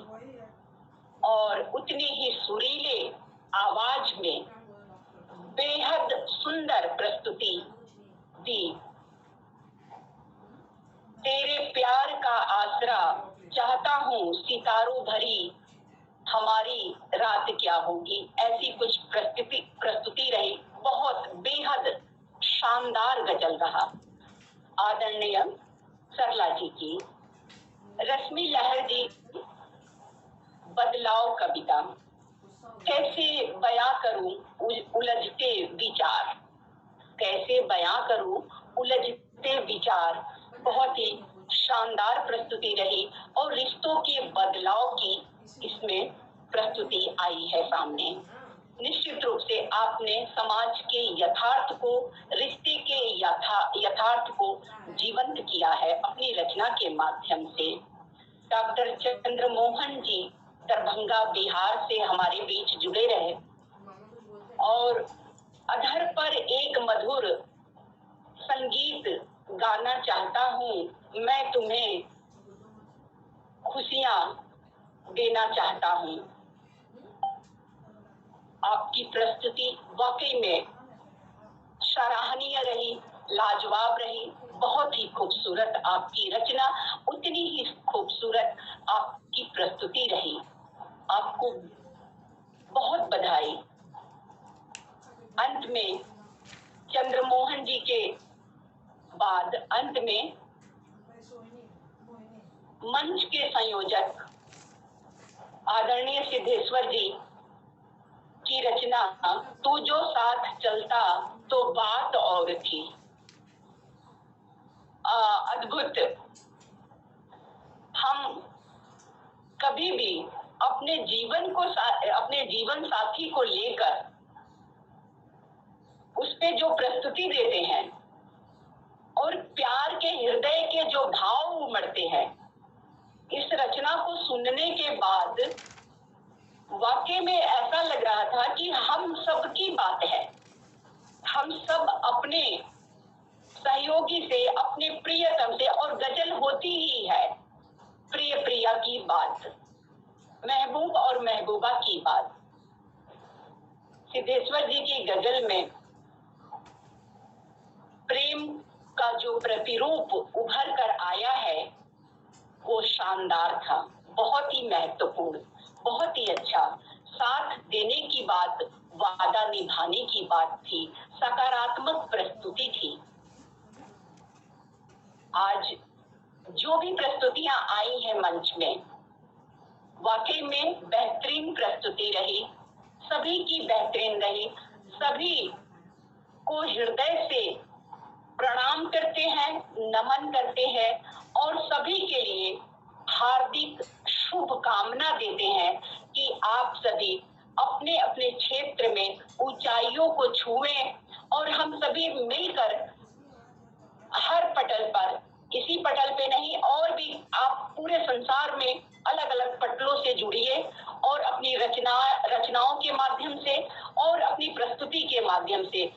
और उतनी ही सुरीले आवाज में बेहद सुंदर प्रस्तुति दी। तेरे प्यार का आसरा चाहता हूँ सितारों भरी हमारी रात क्या होगी, ऐसी कुछ प्रस्तुति रही। बहुत बेहद शानदार गजल रहा। आदरणीय सरला जी की, रश्मि लहर जी, बदलाव कविता, कैसे बयां करूं उलझते विचार, कैसे बयां करूं उलझते विचार, बहुत ही शानदार प्रस्तुति रही और रिश्तों के बदलाव की इसमें प्रस्तुति आई है सामने। निश्चित रूप से आपने समाज के यथार्थ को, रिश्ते के यथार्थ को जीवंत किया है अपनी रचना के माध्यम से। डॉक्टर चंद्रमोहन जी दरभंगा बिहार से हमारे बीच जुड़े रहे और अधर पर एक मधुर संगीत गाना चाहता हूँ, मैं तुम्हें खुशियां देना चाहता हूँ। आपकी प्रस्तुति वाकई में सराहनीय रही, लाजवाब रही, बहुत ही खूबसूरत आपकी रचना, उतनी ही खूबसूरत आपकी प्रस्तुति रही। आपको बहुत बधाई। अंत में चंद्रमोहन जी के बाद अंत में मंच के संयोजक आदरणीय सिद्धेश्वर जी की रचना तू जो साथ चलता तो बात और थी। अद्भुत। हम कभी भी अपने जीवन साथी को लेकर उस पे जो प्रस्तुति देते हैं और प्यार के हृदय के जो भाव उमड़ते हैं, इस रचना को सुनने के बाद वाकई में ऐसा लग रहा था कि हम सब की बात है। हम सब अपने सहयोगी से, अपने प्रियतम से, और गजल होती ही है प्रिय प्रिया की बात, महबूब और महबूबा की बात। सिद्धेश्वर जी की गजल में प्रेम का जो प्रतिरूप उभर कर आया है वो शानदार था, बहुत ही महत्वपूर्ण, बहुत ही अच्छा। साथ देने की बात, वादा निभाने की बात थी, सकारात्मक प्रस्तुति थी। आज जो भी प्रस्तुतियां आई हैं मंच में, वाकई में बेहतरीन प्रस्तुति रही, सभी की बेहतरीन रही। सभी को हृदय से प्रणाम करते हैं, नमन करते हैं और सभी के लिए हार्दिक शुभकामना देते हैं कि आप सभी अपने अपने क्षेत्र में ऊंचाइयों को छुएं और हम सभी मिलकर हर पटल पर, इसी पटल पे नहीं और भी आप पूरे संसार में अलग अलग पटलों से जुड़िए और अपनी रचनाओं के माध्यम से और अपनी प्रस्तुति के माध्यम से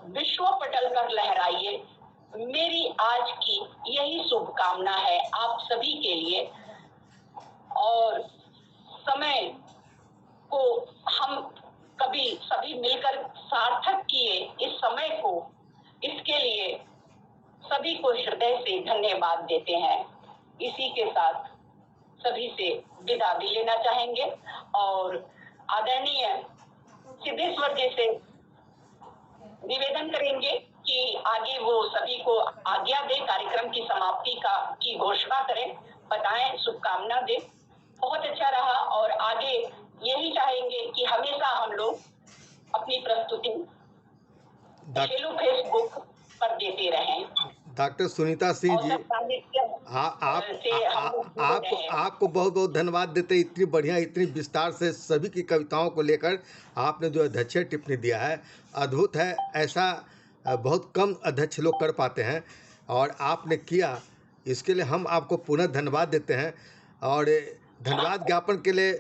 विश्व पटल पर लहराइए। मेरी आज की यही शुभकामना है आप सभी के लिए। और समय को हम कभी सभी मिलकर सार्थक किए इस समय को, इसके लिए सभी को हृदय से धन्यवाद देते हैं। इसी के साथ सभी से विदा भी लेना चाहेंगे और आदरणीय सिद्धेश्वर जी से निवेदन करेंगे कि आगे वो सभी को आज्ञा दे, कार्यक्रम की समाप्ति की घोषणा करें, बताएं, शुभकामना दें। बहुत अच्छा रहा और आगे यही चाहेंगे कि हमेशा हम लोग अपनी प्रस्तुति फेसबुक पर देते रहें। डॉक्टर सुनीता सिंह जी, आपको बहुत बहुत धन्यवाद देते। इतनी बढ़िया, इतनी विस्तार से सभी की कविताओं को लेकर आपने जो अध्यक्षीय टिप्पणी दिया है, अद्भुत है। ऐसा बहुत कम अध्यक्ष लोग कर पाते हैं और आपने किया। इसके लिए हम आपको पुनः धन्यवाद देते हैं। और धन्यवाद ज्ञापन के लिए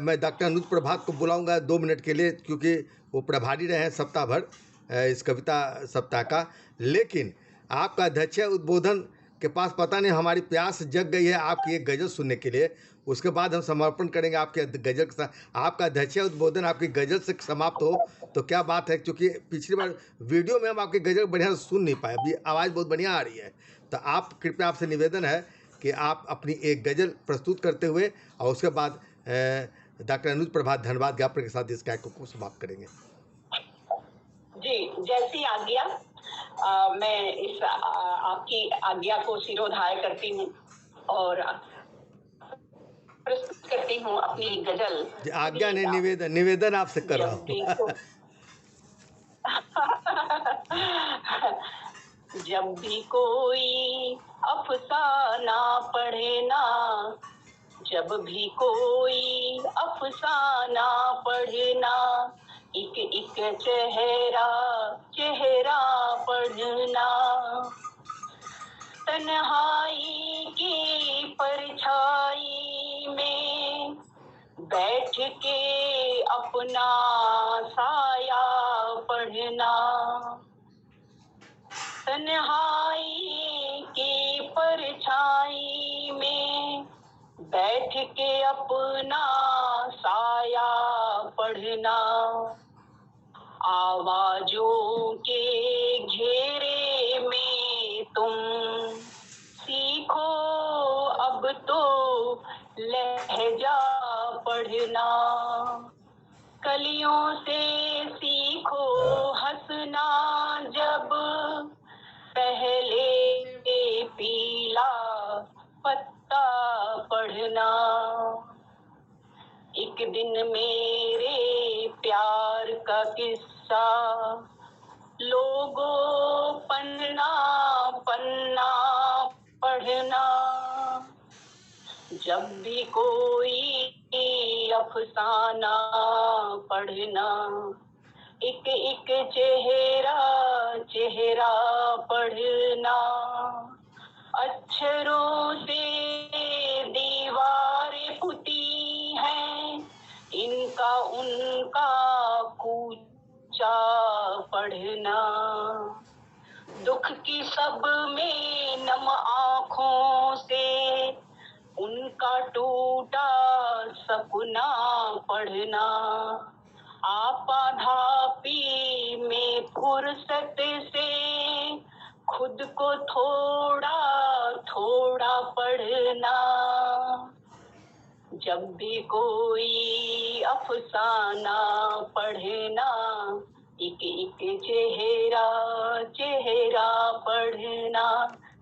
मैं डॉक्टर अनुज प्रभात को बुलाऊंगा 2 मिनट के लिए, क्योंकि वो प्रभारी रहे हैं सप्ताह भर इस कविता सप्ताह का। लेकिन आपका अध्यक्ष उद्बोधन के पास पता नहीं हमारी प्यास जग गई है आपकी एक गज़ल सुनने के लिए। उसके बाद हम समर्पण करेंगे आपके गज़ल के साथ। आपका अध्यक्ष उद्बोधन आपकी गज़ल से समाप्त हो तो क्या बात है, क्योंकि पिछली बार वीडियो में हम आपकी गज़ल बढ़िया से सुन नहीं पाए। अभी आवाज़ बहुत बढ़िया आ रही है, तो आप कृपया आपसे निवेदन है कि आप अपनी एक गज़ल प्रस्तुत करते हुए और उसके बाद डॉक्टर अनुज प्रभात धन्यवाद ज्ञापन के साथ इस कार्यक्रम को समाप्त करेंगे। जी, जैसी आज्ञा। मैं इस आपकी आज्ञा को सिरोधार्य करती हूँ और प्रस्तुत करती हूँ अपनी गजल। आज्ञा ने निवेदन आपसे कर रहा हूँ। जब भी कोई अफसाना पढ़े ना, जब भी कोई अफसाना पढ़ना, एक एक चेहरा चेहरा पढ़ना, तन्हाई की परछाई में बैठ के अपना साया पढ़ना, तन्हाई की परछाई में बैठ के अपना साया पढ़ना, आवाजों के घेरे में तुम सीखो अब तो लहजा पढ़ना, कलियों से सीखो हंसना जब पहले पीला पत्ता पढ़ना, एक दिन मेरे प्यार का किस्सा लोगों पन्ना पन्ना पढ़ना, जब भी कोई अफसाना पढ़ना, एक एक चेहरा चेहरा पढ़ना, अक्षरों से दीवारें पुती हैं, इनका उनका कूचा पढ़ना, दुख की सब में नम आँखों से उनका टूटा सपना पढ़ना, आपाधापी में फुर्सत से खुद को थोड़ा थोड़ा पढ़ना, जब भी कोई अफसाना पढ़ना, एक एक चेहरा चेहरा पढ़ना।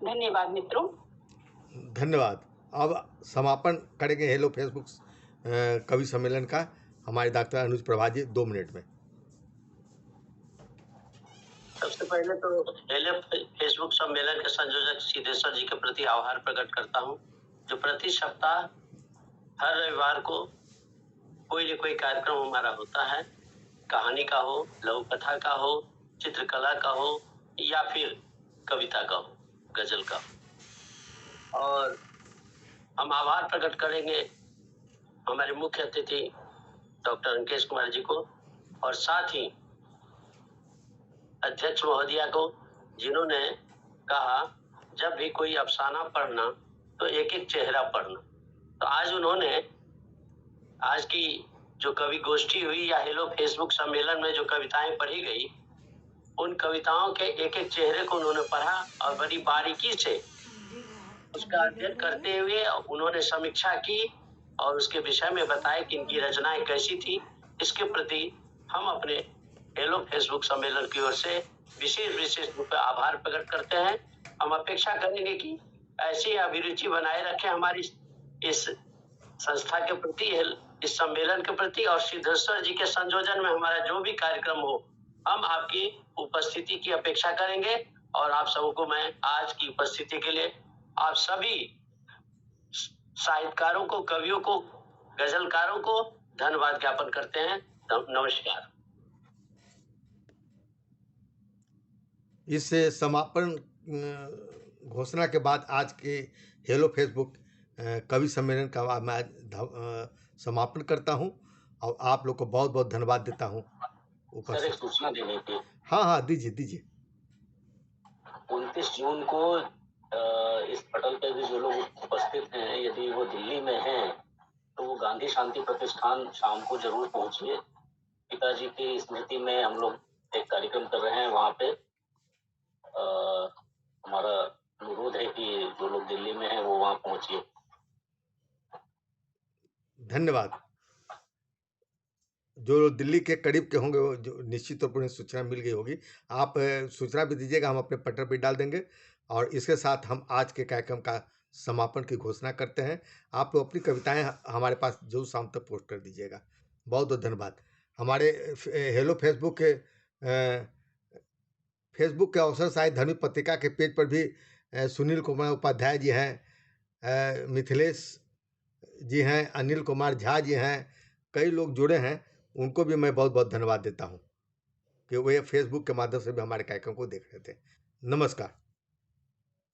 धन्यवाद मित्रों। धन्यवाद। अब समापन करेंगे हेलो फेसबुक कवि सम्मेलन का हमारे डॉक्टर अनुज प्रभात जी 2 मिनट में। सबसे पहले तो हेलो फेसबुक सम्मेलन के संयोजक सिद्धेश्वर जी के प्रति आभार प्रकट करता हूं, जो प्रति सप्ताह हर रविवार को कोई न कोई कार्यक्रम हमारा होता है, कहानी का हो, लघु कथा का हो, चित्रकला का हो या फिर कविता का हो, गजल का हो। और हम आभार प्रकट करेंगे हमारे मुख्य अतिथि डॉक्टर अंकेश कुमार जी को और साथ ही अध्यक्ष महोदया को, जिन्होंने कहा जब भी कोई अफसाना पढ़ना तो एक एक चेहरा पढ़ना। तो आज उन्होंने आज की जो कवि गोष्ठी हुई या हेलो फेसबुक सम्मेलन में जो कविताएं पढ़ी गई, उन कविताओं के एक एक चेहरे को उन्होंने पढ़ा और बड़ी बारीकी से उसका अध्ययन करते हुए उन्होंने समीक्षा की और उसके विषय में बताया कि इनकी रचनाएं कैसी थी। इसके प्रति हम अपने हेलो फेसबुक सम्मेलन की ओर से विशेष रूप से आभार प्रकट करते हैं। हम अपेक्षा करेंगे कि ऐसी अभिरुचि बनाए रखें हमारी इस संस्था के प्रति, इस सम्मेलन के प्रति, और सिद्धेश्वर जी के संयोजन में हमारा जो भी कार्यक्रम हो हम आपकी उपस्थिति की अपेक्षा करेंगे। और आप सबको मैं आज की उपस्थिति के लिए आप सभी साहित्यकारों को, कवियों को, गजलकारों को धन्यवाद ज्ञापन करते हैं। नमस्कार। इस समापन घोषणा के बाद आज के हेलो फेसबुक कवि सम्मेलन का मैं आज समापन करता हूं और आप लोग को बहुत बहुत धन्यवाद देता हूं। सर उपस्थित एक सूचना देनी थी। हाँ हाँ दीजिए दीजिए। 29 जून को इस पटल पे भी जो लोग उपस्थित हैं, यदि वो दिल्ली में हैं तो वो गांधी शांति प्रतिष्ठान शाम को जरूर पहुंचिए। पिताजी की स्मृति में हम लोग एक कार्यक्रम कर रहे हैं वहां पे। हमारा अनुरोध है कि जो लोग दिल्ली में हैं वो वहां पहुंचिए। धन्यवाद। जो लोग दिल्ली के करीब के होंगे वो जो निश्चित तौर पर उन्हें सूचना मिल गई होगी। आप सूचना भी दीजिएगा, हम अपने पटर पर डाल देंगे। और इसके साथ हम आज के कार्यक्रम का समापन की घोषणा करते हैं। आप लोग अपनी कविताएं हमारे पास जरूर शाम तक पोस्ट कर दीजिएगा। बहुत बहुत धन्यवाद। हमारे हेलो फेसबुक के अवसर साहित्य धर्मी पत्रिका के पेज पर भी सुनील कुमार उपाध्याय जी हैं, मिथिलेश जी हैं, अनिल कुमार झा जी हैं, कई लोग जुड़े हैं। उनको भी मैं बहुत बहुत धन्यवाद देता हूं कि वे फेसबुक के माध्यम से भी हमारे कार्यक्रम को देख रहे थे। नमस्कार।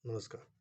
नमस्कार।